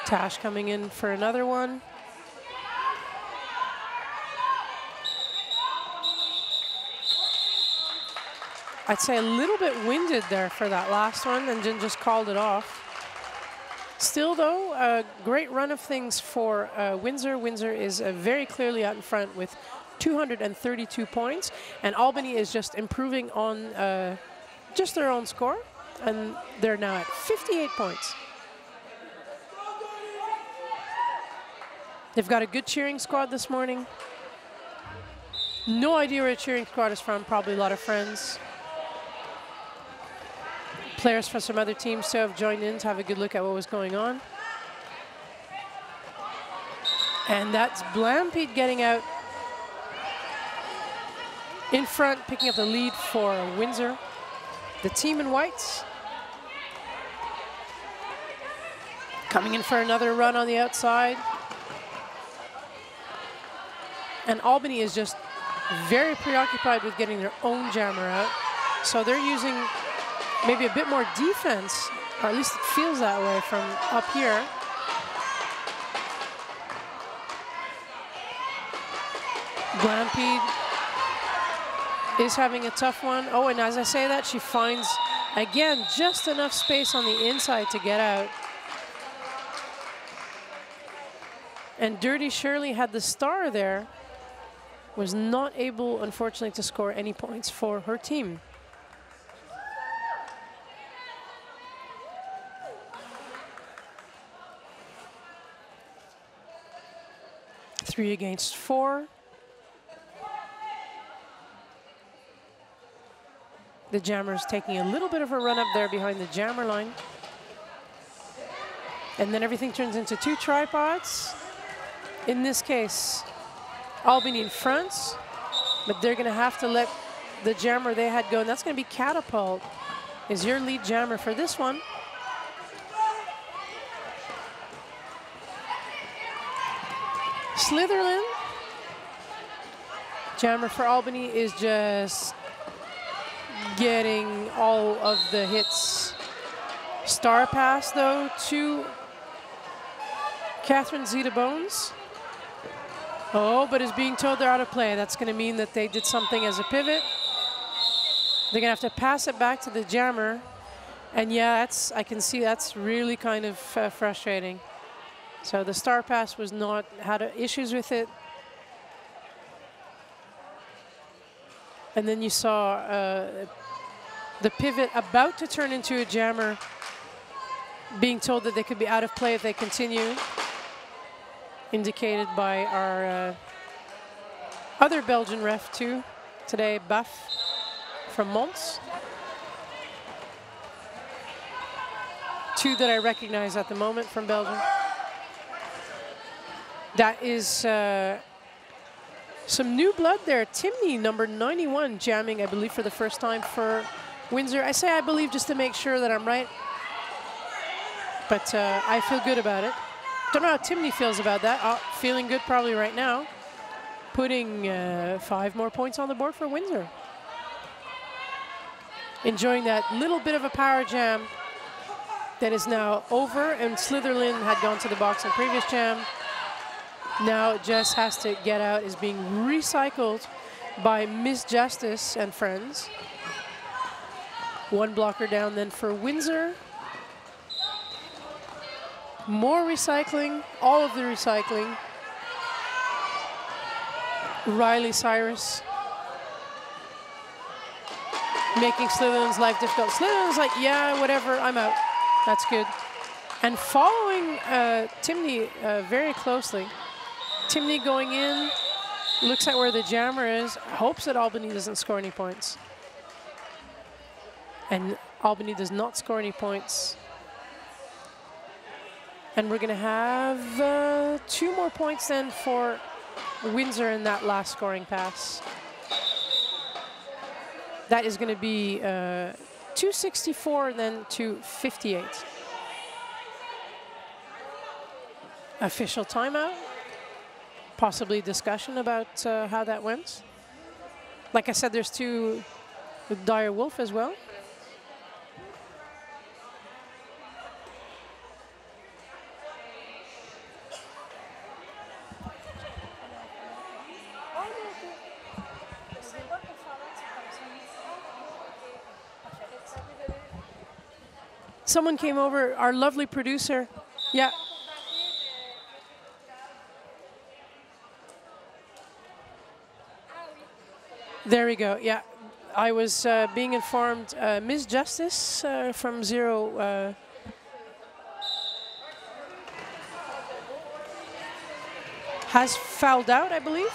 Tash coming in for another one. I'd say a little bit winded there for that last one and then just called it off. Still though, a great run of things for Windsor. Windsor is very clearly out in front with 232 points, and Albany is just improving on just their own score, and they're now at 58 points. They've got a good cheering squad this morning. No idea where a cheering squad is from, probably a lot of friends. Players from some other teams too have joined in to have a good look at what was going on. And that's Blampede getting out in front, picking up the lead for Windsor. The team in whites. Coming in for another run on the outside. And Albany is just very preoccupied with getting their own jammer out. So they're using maybe a bit more defense, or at least it feels that way from up here. Blampede is having a tough one. Oh, and as I say that, she finds, again, just enough space on the inside to get out. And Dirty Shirley had the star there. was not able, unfortunately, to score any points for her team. Three against four. The Jammers taking a little bit of a run up there behind the jammer line. And then everything turns into two tripods. In this case, Albany in front, but they're going to have to let the jammer they had go, and that's going to be Catapult, is your lead jammer for this one. Slitherland, jammer for Albany, is just getting all of the hits. Star pass, though, to Catherine Zeta-Bones. Oh, but is being told they're out of play. That's going to mean that they did something as a pivot. They're going to have to pass it back to the jammer. And yeah, I can see that's really kind of frustrating. So the star pass was not, had issues with it. And then you saw the pivot about to turn into a jammer, being told that they could be out of play if they continue, indicated by our other Belgian ref too, today, Buff from Mons. Two that I recognize at the moment from Belgium. That is some new blood there. Timney, number 91, jamming, I believe, for the first time for Windsor. I say I believe just to make sure that I'm right, but I feel good about it. Don't know how Timney feels about that. Feeling good probably right now. Putting 5 more points on the board for Windsor. Enjoying that little bit of a power jam that is now over, and Slitherland had gone to the box in previous jam. Now just has to get out, is being recycled by Miss Justice and friends. One blocker down then for Windsor. More recycling, all of the recycling. Riley Cyrus making Slitherland's life difficult. Slitherland's like, yeah, whatever, I'm out. That's good. And following Timney very closely. Timney going in, looks at where the jammer is, hopes that Albany doesn't score any points. And Albany does not score any points. And we're going to have 2 more points then for Windsor in that last scoring pass. That is going to be 264, then 258. Official timeout. Possibly discussion about how that went. Like I said, there's 2 with Dire Wolf as well. Someone came over, our lovely producer. Yeah. There we go. Yeah, I was being informed. Miss Justice from Zero has fouled out, I believe.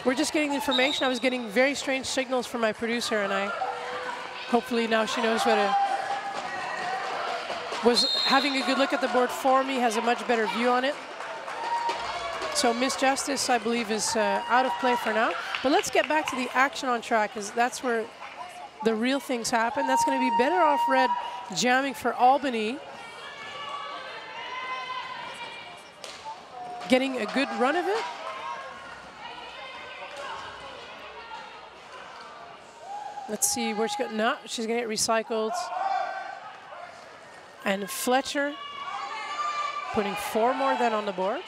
We're just getting information. I was getting very strange signals from my producer, and hopefully now she knows what to. Was having a good look at the board for me, has a much better view on it. So Miss Justice, I believe, is out of play for now. But let's get back to the action on track, because that's where the real things happen. That's going to be Better Off Red jamming for Albany. Getting a good run of it. Let's see where she's going. No, she's going to get recycled. And Fletcher putting 4 more then on the board.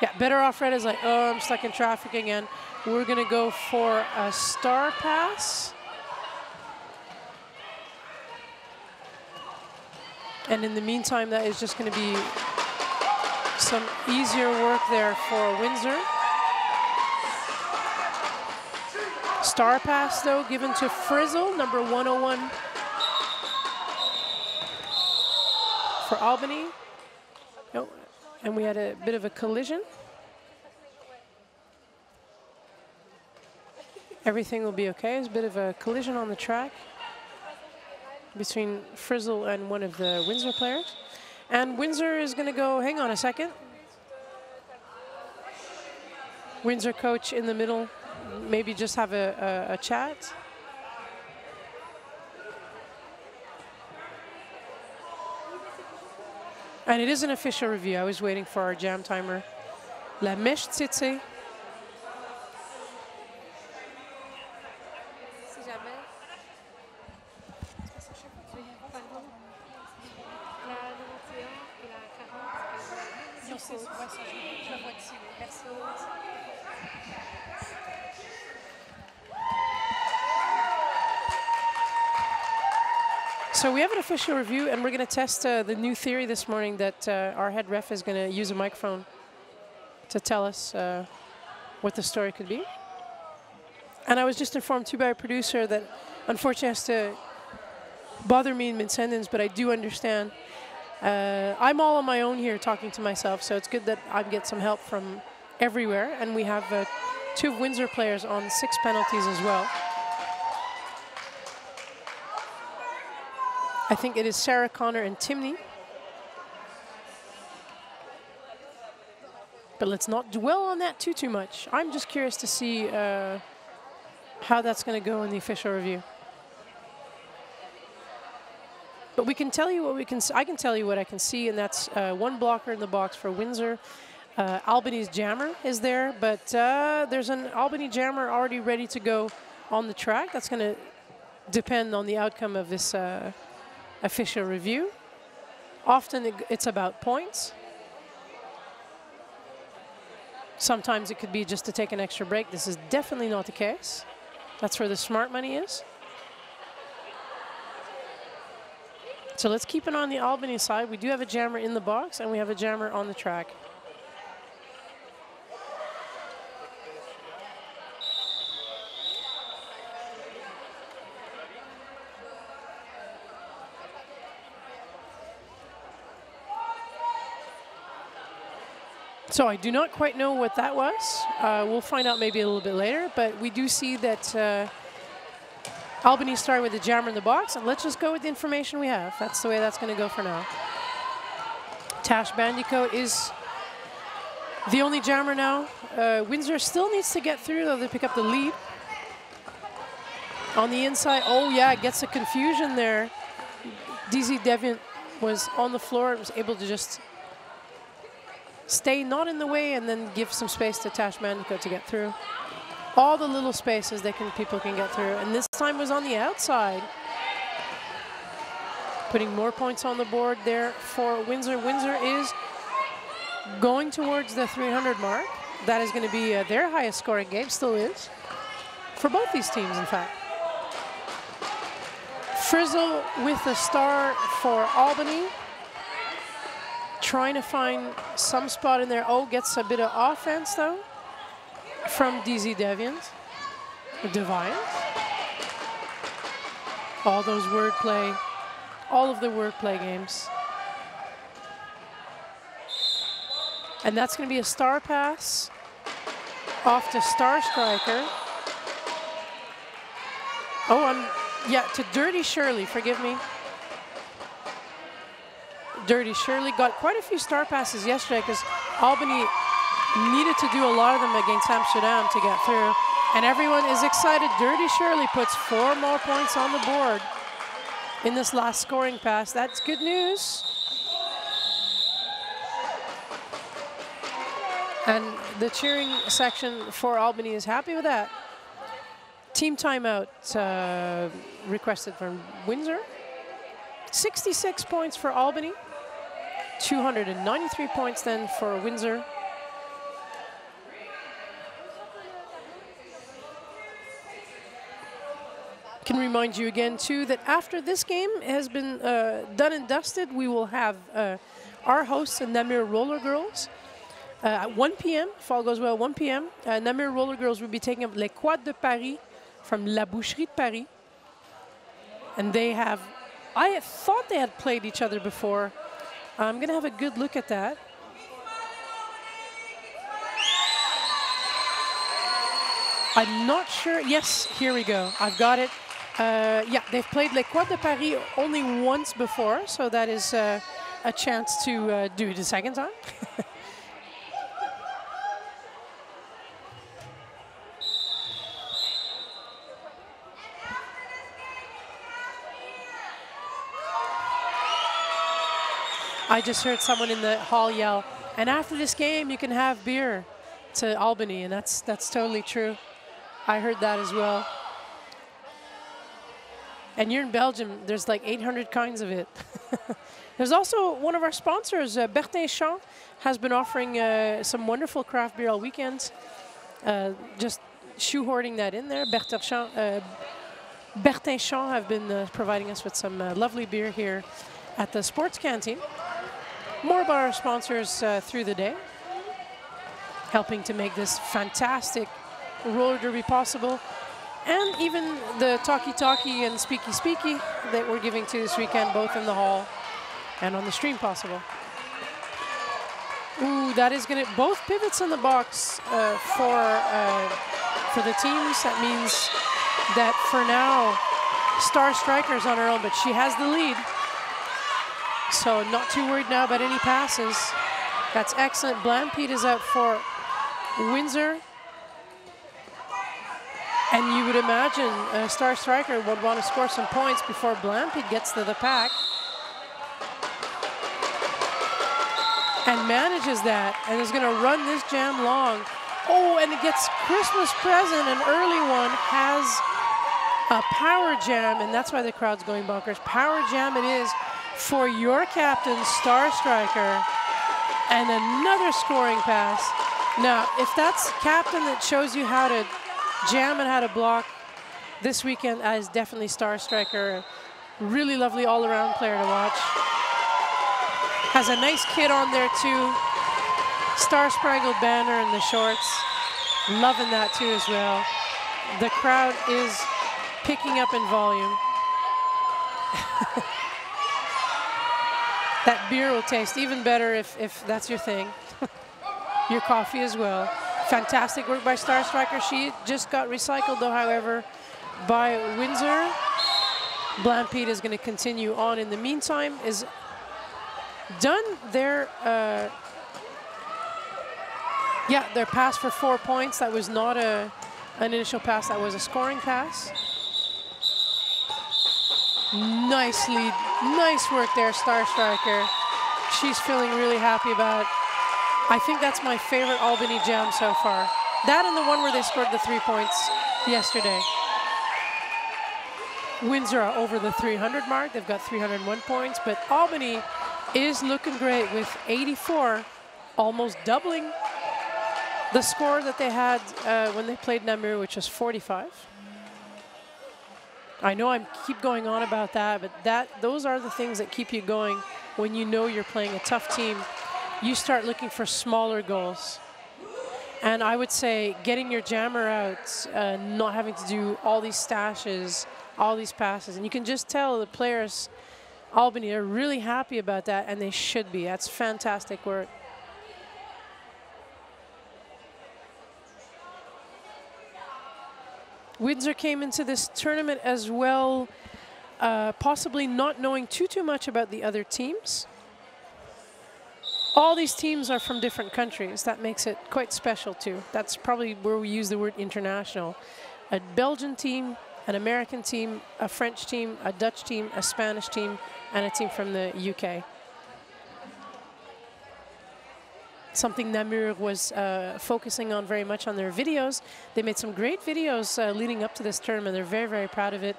Yeah, Better Off Red is like, oh, I'm stuck in traffic again. We're going to go for a star pass. And in the meantime, that is just going to be some easier work there for Windsor. Star pass, though, given to Frizzle, number 101 for Albany. Oh, and we had a bit of a collision. Everything will be okay. There's a bit of a collision on the track between Frizzle and one of the Windsor players. And Windsor is going to go, hang on a second. Windsor coach in the middle, maybe just have a chat. And it is an official review. I was waiting for our jam timer. La Mèche Tsetse. So we have an official review, and we're going to test the new theory this morning that our head ref is going to use a microphone to tell us what the story could be. And I was just informed too by a producer that unfortunately has to bother me in mid-sentence, but I do understand. I'm all on my own here talking to myself, so it's good that I get some help from everywhere. And we have 2 Windsor players on 6 penalties as well. I think it is Sarah Connor and Timney. But let's not dwell on that too much. I'm just curious to see how that's going to go in the official review. But we can tell you what we can. I can tell you what I can see, and that's 1 blocker in the box for Windsor. Albany's jammer is there, but there's an Albany jammer already ready to go on the track. That's going to depend on the outcome of this official review. Often it's about points. Sometimes it could be just to take an extra break. This is definitely not the case. That's where the smart money is. So let's keep it on the Albany side. We do have a jammer in the box, and we have a jammer on the track. So I do not quite know what that was. We'll find out maybe a little bit later, but we do see that Albany started with the jammer in the box, and let's just go with the information we have. That's the way that's going to go for now. Tash Bandicoot is the only jammer now. Windsor still needs to get through, though, to pick up the lead. On the inside, oh yeah, gets a confusion there. DZ Deviant was on the floor and was able to just stay not in the way and then give some space to Tash Bandicoot to get through. All the little spaces people can get through, and this time was on the outside. Putting more points on the board there for Windsor. Windsor is going towards the 300 mark. That is going to be their highest scoring game, still is, for both these teams, in fact. Frizzle with a star for Albany. Trying to find some spot in there. Oh, gets a bit of offense, though, from DZ Deviant. Deviant. All those wordplay, all of the wordplay games. And that's going to be a star pass off to Star Striker. Oh, yeah, to Dirty Shirley, forgive me. Dirty Shirley got quite a few star passes yesterday because Albany needed to do a lot of them against Amsterdam to get through. And everyone is excited. Dirty Shirley puts 4 more points on the board in this last scoring pass. That's good news. And the cheering section for Albany is happy with that. Team timeout requested from Windsor. 66 points for Albany. 293 points then for Windsor. Can remind you again too that after this game has been done and dusted, we will have our hosts, Namur Roller Girls, at 1 p.m. If all goes well, 1 p.m. Namur Roller Girls will be taking up Les Quads de Paris from La Boucherie de Paris. And they have, I thought they had played each other before. I'm going to have a good look at that. I'm not sure. Yes, here we go. I've got it. Yeah, they've played Les Quad de Paris only once before, so that is a chance to do it a second time. I just heard someone in the hall yell, and after this game you can have beer, to Albany, and that's totally true. I heard that as well. And you're in Belgium, there's like 800 kinds of it. There's also one of our sponsors, Bertin Champ, has been offering some wonderful craft beer all weekend. Just shoehorning that in there. Bertin Champ have been providing us with some lovely beer here at the sports canteen. More about our sponsors through the day, helping to make this fantastic roller derby possible. And even the Talkie Talkie and Speaky Speaky that we're giving to this weekend, both in the hall and on the stream possible. Ooh, that is going to, both pivots in the box for the teams. That means that for now, Star Striker's on her own, but she has the lead. So not too worried now about any passes. That's excellent. Blampede is out for Windsor. And you would imagine Star Striker would want to score some points before Blampede gets to the pack. And manages that, and is going to run this jam long. Oh, and it gets Christmas present, an early one, has a power jam, and that's why the crowd's going bonkers. Power jam it is for your captain, Star Striker, and another scoring pass. Now, if that's captain that shows you how to jam and how to block this weekend, is definitely Star Striker. Really lovely all-around player to watch. Has a nice kid on there too. Star Spangled Banner in the shorts. Loving that too as well. The crowd is picking up in volume. That beer will taste even better if that's your thing. Your coffee as well. Fantastic work by Star Striker. She just got recycled though, however, by Windsor. Blampede is going to continue on in the meantime. Is done their their pass for 4 points. That was not an initial pass, that was a scoring pass. Nice lead, nice work there, Star Striker. She's feeling really happy about it. I think that's my favorite Albany jam so far. That and the one where they scored the 3 points yesterday. Windsor are over the 300 mark. They've got 301 points, but Albany is looking great with 84, almost doubling the score that they had when they played Namur, which was 45. I know I keep going on about that, but those are the things that keep you going when you know you're playing a tough team. You start looking for smaller goals. And I would say getting your jammer out, not having to do all these stashes, all these passes. And you can just tell the players, Albany, are really happy about that, and they should be. That's fantastic work. Windsor came into this tournament as well, possibly not knowing too much about the other teams. All these teams are from different countries. That makes it quite special too. That's probably where we use the word international. A Belgian team, an American team, a French team, a Dutch team, a Spanish team, and a team from the UK. Something Namur was focusing on very much on their videos. They made some great videos leading up to this tournament. They're very, very proud of it,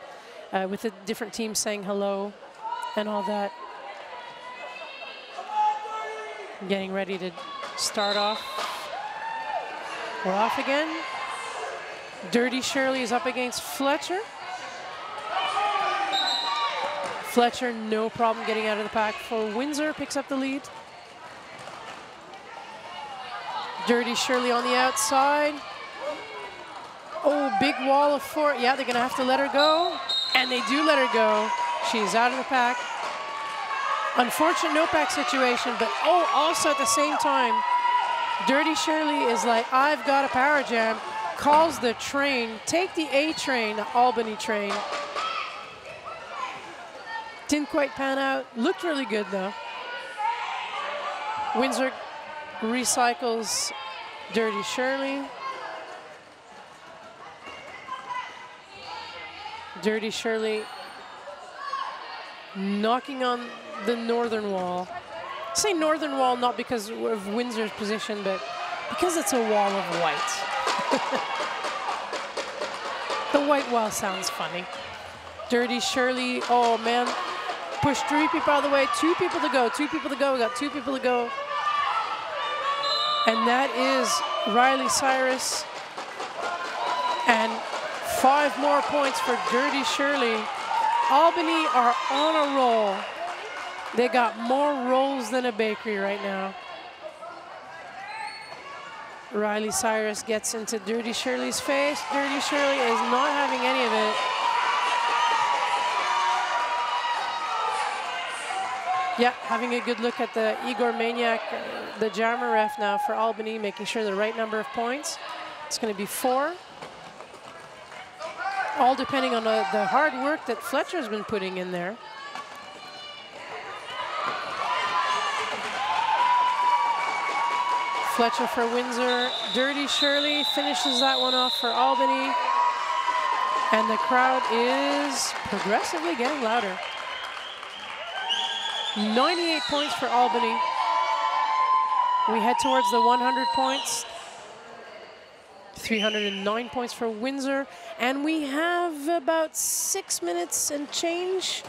with the different teams saying hello and all that. Getting ready to start off. We're off again. Dirty Shirley is up against Fletcher. Fletcher, no problem getting out of the pack for Windsor, picks up the lead. Dirty Shirley on the outside. Oh, big wall of 4. Yeah, they're going to have to let her go. And they do let her go. She's out of the pack. Unfortunate no-pack situation, but also at the same time, Dirty Shirley is like, I've got a power jam. Calls the train. Take the A train, Albany train. Didn't quite pan out. Looked really good, though. Windsor recycles Dirty Shirley. Dirty Shirley knocking on the northern wall. I say northern wall not because of Windsor's position, but because it's a wall of white. The white wall sounds funny. Dirty Shirley, oh man, pushed 3 people out of the way, 2 people to go, 2 people to go, we got 2 people to go. And that is Riley Cyrus. And 5 more points for Dirty Shirley. Albany are on a roll. They got more rolls than a bakery right now. Riley Cyrus gets into Dirty Shirley's face. Dirty Shirley is not having any of it. Yeah, having a good look at the Igor Maniak, the jammer ref now for Albany, making sure the right number of points. It's going to be 4. All depending on the hard work that Fletcher's been putting in there. Fletcher for Windsor. Dirty Shirley finishes that one off for Albany. And the crowd is progressively getting louder. 98 points for Albany. We head towards the 100 points. 309 points for Windsor. And we have about 6 minutes and change.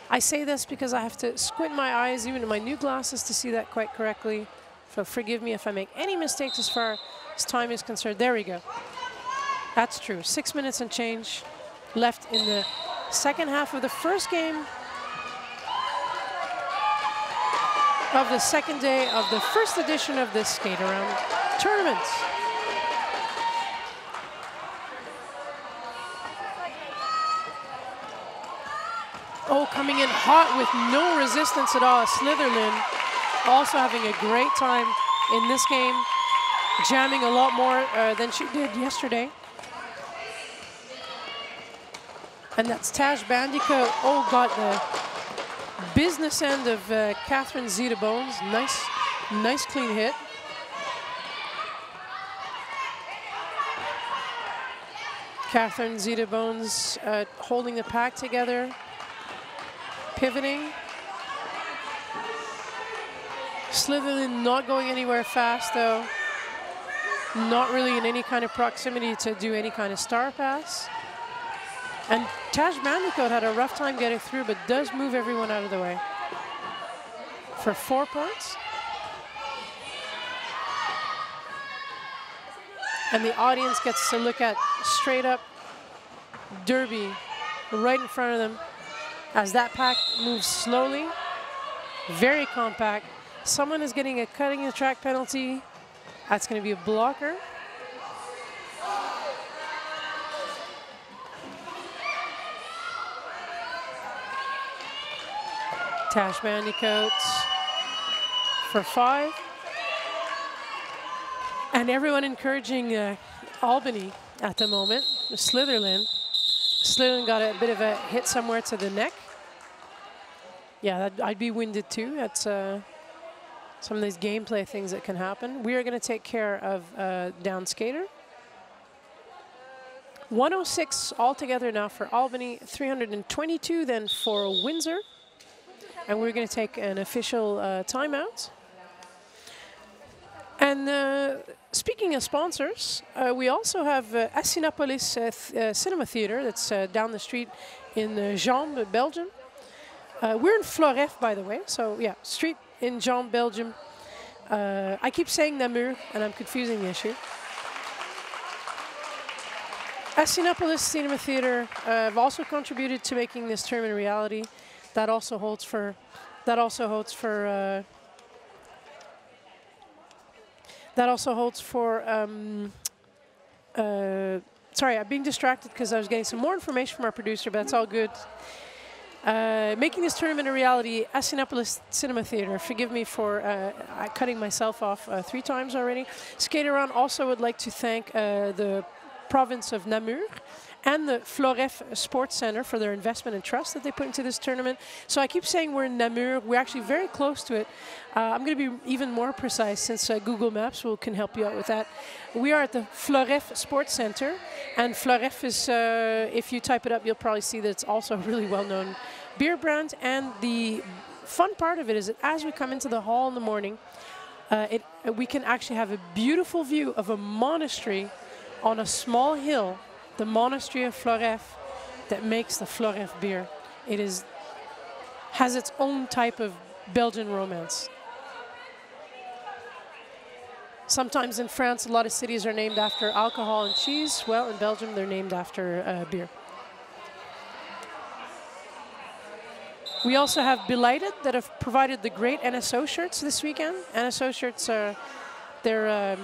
I say this because I have to squint my eyes, even in my new glasses, to see that quite correctly. So forgive me if I make any mistakes as far as time is concerned. There we go. That's true. 6 minutes and change left in the second half of the first game of the second day of the first edition of this skate-around tournament. Oh, coming in hot with no resistance at all. Slitherland also having a great time in this game, jamming a lot more than she did yesterday. And that's Taj Bandicoot. Oh, got the business end of Catherine Zeta Bones. Nice clean hit. Catherine Zeta Bones holding the pack together. Pivoting. Slitherland not going anywhere fast, though. Not really in any kind of proximity to do any kind of star pass. And Taj Bandicoot had a rough time getting through, but does move everyone out of the way. For 4 points. And the audience gets to look at straight up Derby right in front of them. As that pack moves slowly, very compact. Someone is getting a cutting the track penalty. That's going to be a blocker. Taj Bandicoot for 5. And everyone encouraging Albany at the moment. Slitherland. Slitherland got a bit of a hit somewhere to the neck. Yeah, I'd be winded too. That's some of these gameplay things that can happen. We are going to take care of down skater. 106 altogether now for Albany, 322 then for Windsor. And we're going to take an official timeout. And speaking of sponsors, we also have Assinapolis Cinema Theater that's down the street in Jambes, Belgium. We're in Floref, by the way, so yeah, street in Jambes, Belgium. I keep saying Namur, and I'm confusing the issue. Assinapolis Cinema Theater have also contributed to making this tournament a reality. That also holds for sorry, I'm being distracted because I was getting some more information from our producer, but that's all good. Making this tournament a reality, Asinopolis Cinema Theater. Forgive me for cutting myself off 3 times already. Skatearound also would like to thank the province of Namur and the Floref Sports Center for their investment and trust that they put into this tournament. So I keep saying we're in Namur. We're actually very close to it. I'm going to be even more precise since Google Maps can help you out with that. We are at the Floref Sports Center, and Floref is, if you type it up, you'll probably see that it's also a really well-known beer brand. And the fun part of it is that as we come into the hall in the morning, we can actually have a beautiful view of a monastery on a small hill, the monastery of Floref, that makes the Floref beer. It has its own type of Belgian romance. Sometimes in France, a lot of cities are named after alcohol and cheese. Well, in Belgium, they're named after beer. We also have Belighted that have provided the great NSO shirts this weekend. NSO shirts are, they're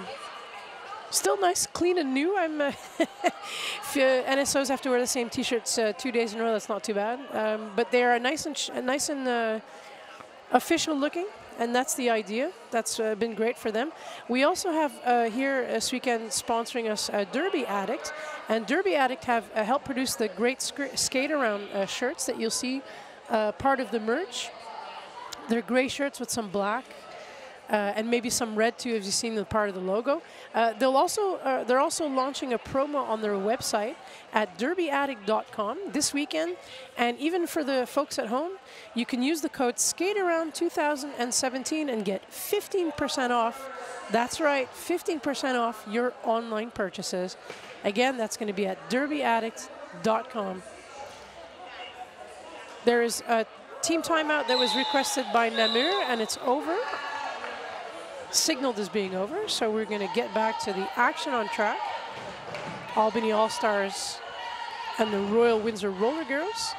still nice, clean and new. If NSOs have to wear the same T-shirts 2 days in a row, that's not too bad. But they are nice and official looking, and that's the idea. That's been great for them. We also have here this weekend sponsoring us Derby Addict, and Derby Addict have helped produce the great skate-around shirts that you'll see part of the merch. They're gray shirts with some black. And maybe some red too, as you've seen the part of the logo. They're also launching a promo on their website at derbyaddict.com this weekend. And even for the folks at home, you can use the code SKATEAROUND2017 and get 15% off. That's right, 15% off your online purchases. Again, that's going to be at derbyaddict.com. There is a team timeout that was requested by Namur, and it's over. Signaled as being over, so we're going to get back to the action on track. Albany All-Stars and the Royal Windsor Roller Girls,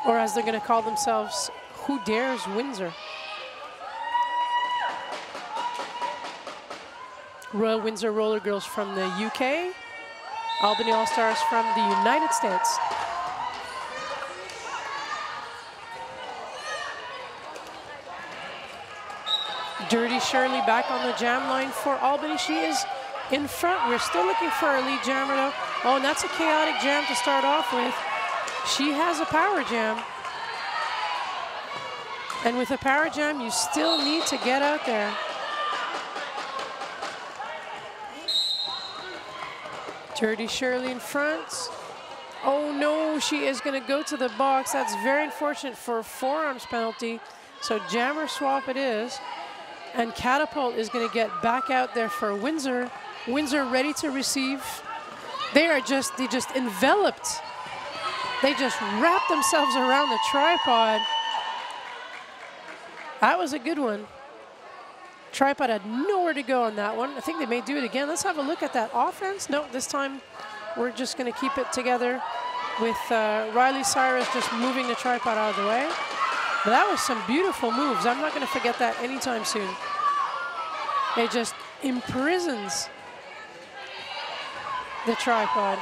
or as they're going to call themselves, Who Dares Windsor? Royal Windsor Roller Girls from the UK, Albany All-Stars from the United States. Dirty Shirley back on the jam line for Albany. She is in front. We're still looking for our lead jammer though. Oh, and that's a chaotic jam to start off with. She has a power jam. And with a power jam, you still need to get out there. Dirty Shirley in front. Oh no, she is going to go to the box. That's very unfortunate for a forearms penalty. So jammer swap it is. And Catapult is going to get back out there for Windsor. Windsor ready to receive. They just enveloped. They just wrapped themselves around the tripod. That was a good one. Tripod had nowhere to go on that one. I think they may do it again. Let's have a look at that offense. No, this time we're just going to keep it together with Riley Cyrus just moving the tripod out of the way. But that was some beautiful moves. I'm not going to forget that anytime soon. It just imprisons the tripod.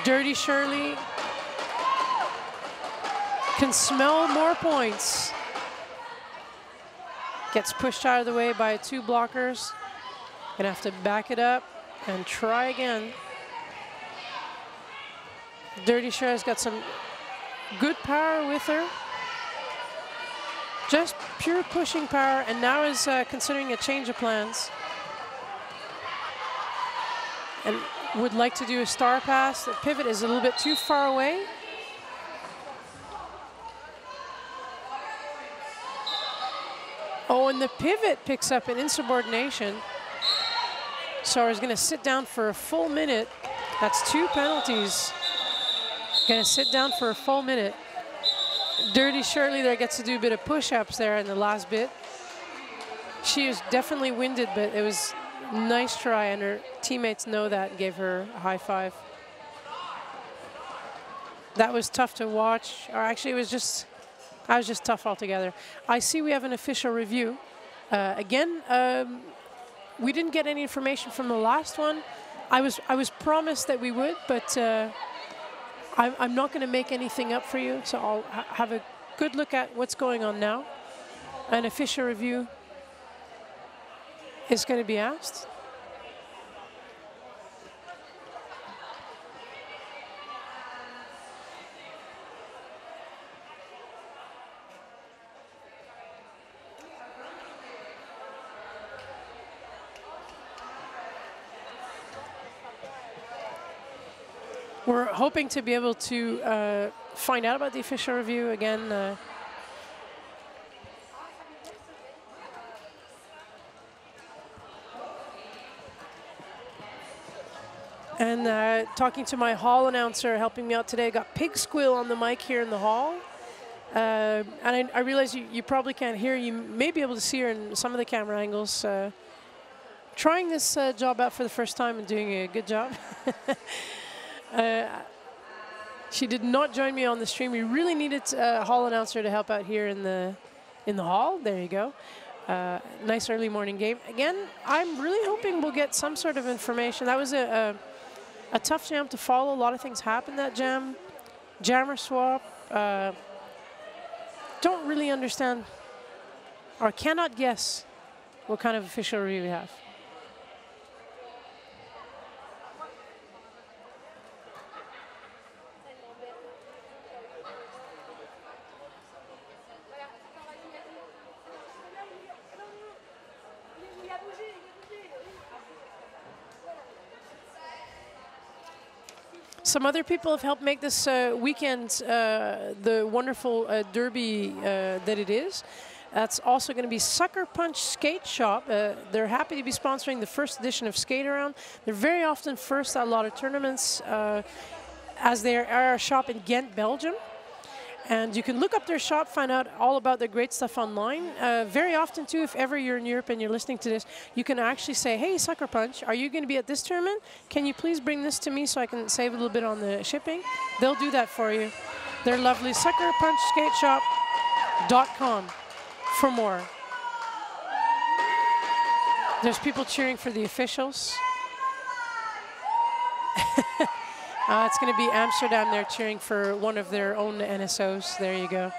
Dirty Shirley can smell more points. Gets pushed out of the way by 2 blockers. Gonna have to back it up and try again. Dirty Shirley's got some good power with her. Just pure pushing power, and now is considering a change of plans. And would like to do a star pass. The pivot is a little bit too far away. Oh, and the pivot picks up an insubordination. So he's going to sit down for a full minute. That's 2 penalties. Going to sit down for a full minute. Dirty Shirley there gets to do a bit of push-ups there in the last bit. She was definitely winded, but it was a nice try, and her teammates know that and gave her a high five. That was tough to watch, or actually it was just, I was just tough altogether. I see we have an official review. Again, we didn't get any information from the last one. I was promised that we would, but I'm not going to make anything up for you. So I'll have a good look at what's going on now. An official review is going to be asked. We're hoping to be able to find out about the official review again. And talking to my hall announcer helping me out today, I got Pig Squeal on the mic here in the hall. And I realize you probably can't hear. You may be able to see her in some of the camera angles. Trying this job out for the first time and doing a good job. She did not join me on the stream. We really needed a hall announcer to help out here in the hall. There you go. Nice early morning game. Again, I'm really hoping we'll get some sort of information. That was a tough jam to follow. A lot of things happened that jam. Jammer swap. Don't really understand or cannot guess what kind of official review we have. Some other people have helped make this weekend the wonderful derby that it is. That's also going to be Sucker Punch Skate Shop. They're happy to be sponsoring the first edition of Skate Around. They're very often first at a lot of tournaments, as they are a shop in Ghent, Belgium. And you can look up their shop, find out all about their great stuff online. Very often, too, if ever you're in Europe and you're listening to this, you can actually say, hey, Sucker Punch, are you going to be at this tournament? Can you please bring this to me so I can save a little bit on the shipping? They'll do that for you. They're lovely. SuckerPunchSkateShop.com for more. There's people cheering for the officials. It's going to be Amsterdam. They're cheering for one of their own NSOs. There you go.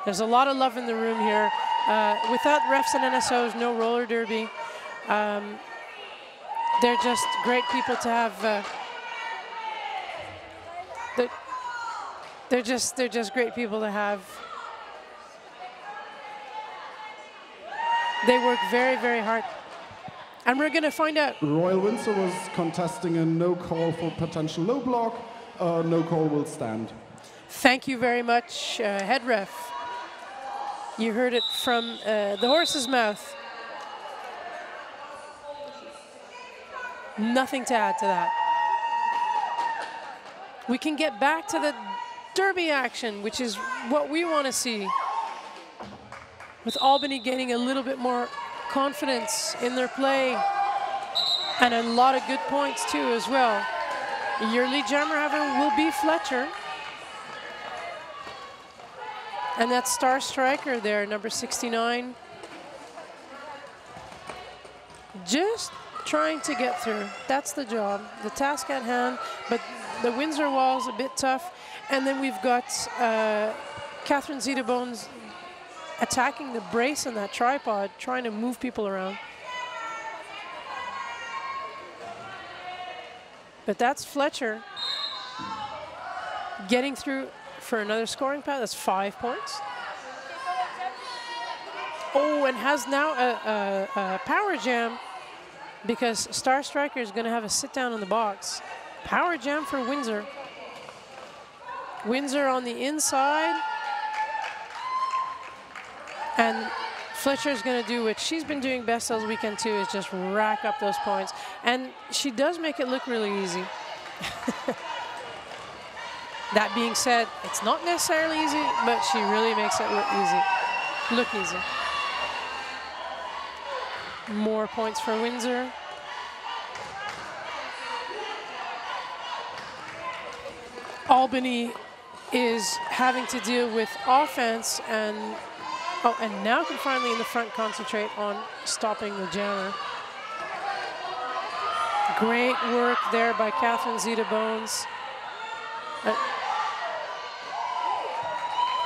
There's a lot of love in the room here. Without refs and NSOs, no roller derby. They're just great people to have. They're just great people to have. They work very, very hard. And we're going to find out. Royal Windsor was contesting a no call for potential low block. No call will stand. Thank you very much, head ref. You heard it from the horse's mouth. Nothing to add to that. We can get back to the derby action, which is what we want to see. With Albany getting a little bit more confidence in their play and a lot of good points too as well. Your lead jammer will be Fletcher. And that star striker there, number 69. Just trying to get through. That's the job, the task at hand. But the Windsor wall's a bit tough. And then we've got Catherine Zeta-Bones attacking the brace and that tripod, trying to move people around. But that's Fletcher getting through for another scoring pad. That's 5 points. Oh, and has now a power jam because Star Striker is going to have a sit down in the box. Power jam for Windsor. Windsor on the inside. And Fletcher's going to do what she's been doing best all weekend too, is just rack up those points. And she does make it look really easy. That being said, it's not necessarily easy, but she really makes it look easy. More points for Windsor. Albany is having to deal with offense and now can finally in the front concentrate on stopping the jammer. Great work there by Catherine Zeta-Bones.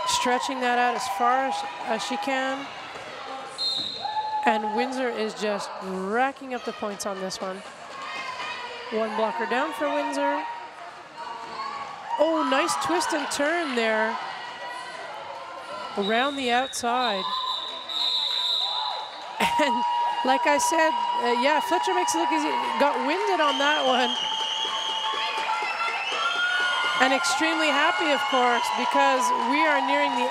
Stretching that out as far as she can. And Windsor is just racking up the points on this one. One blocker down for Windsor. Oh, nice twist and turn there. Around the outside. And like I said, yeah, Fletcher makes it look easy. Got winded on that one. And extremely happy, of course, because we are nearing the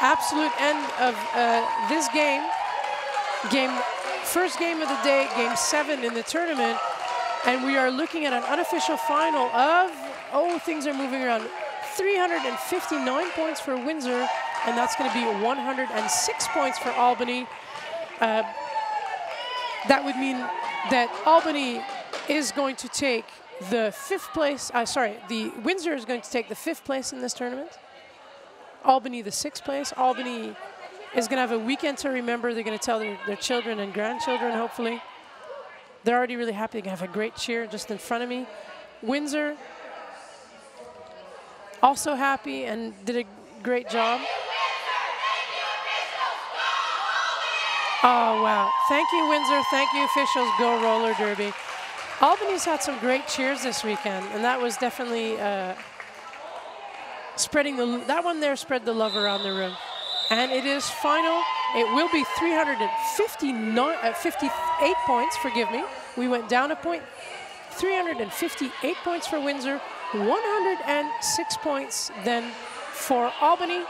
absolute end of this game. First game of the day, game 7 in the tournament. And we are looking at an unofficial final of, oh, things are moving around. 359 points for Windsor, and that's going to be 106 points for Albany. That would mean that Albany is going to take the 5th place, the Windsor is going to take the 5th place in this tournament. Albany the 6th place. Albany is going to have a weekend to remember. They're going to tell their children and grandchildren, hopefully. They're already really happy. They're going to have a great cheer just in front of me. Windsor, also happy and did a great job. Oh, wow. Thank you, Windsor. Thank you, officials. Go Roller Derby. Albany's had some great cheers this weekend, and that was definitely spreading that one there spread the love around the room. And it is final. It will be 58 points, forgive me. We went down a point. 358 points for Windsor, 106 points then for Albany.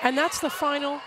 And that's the final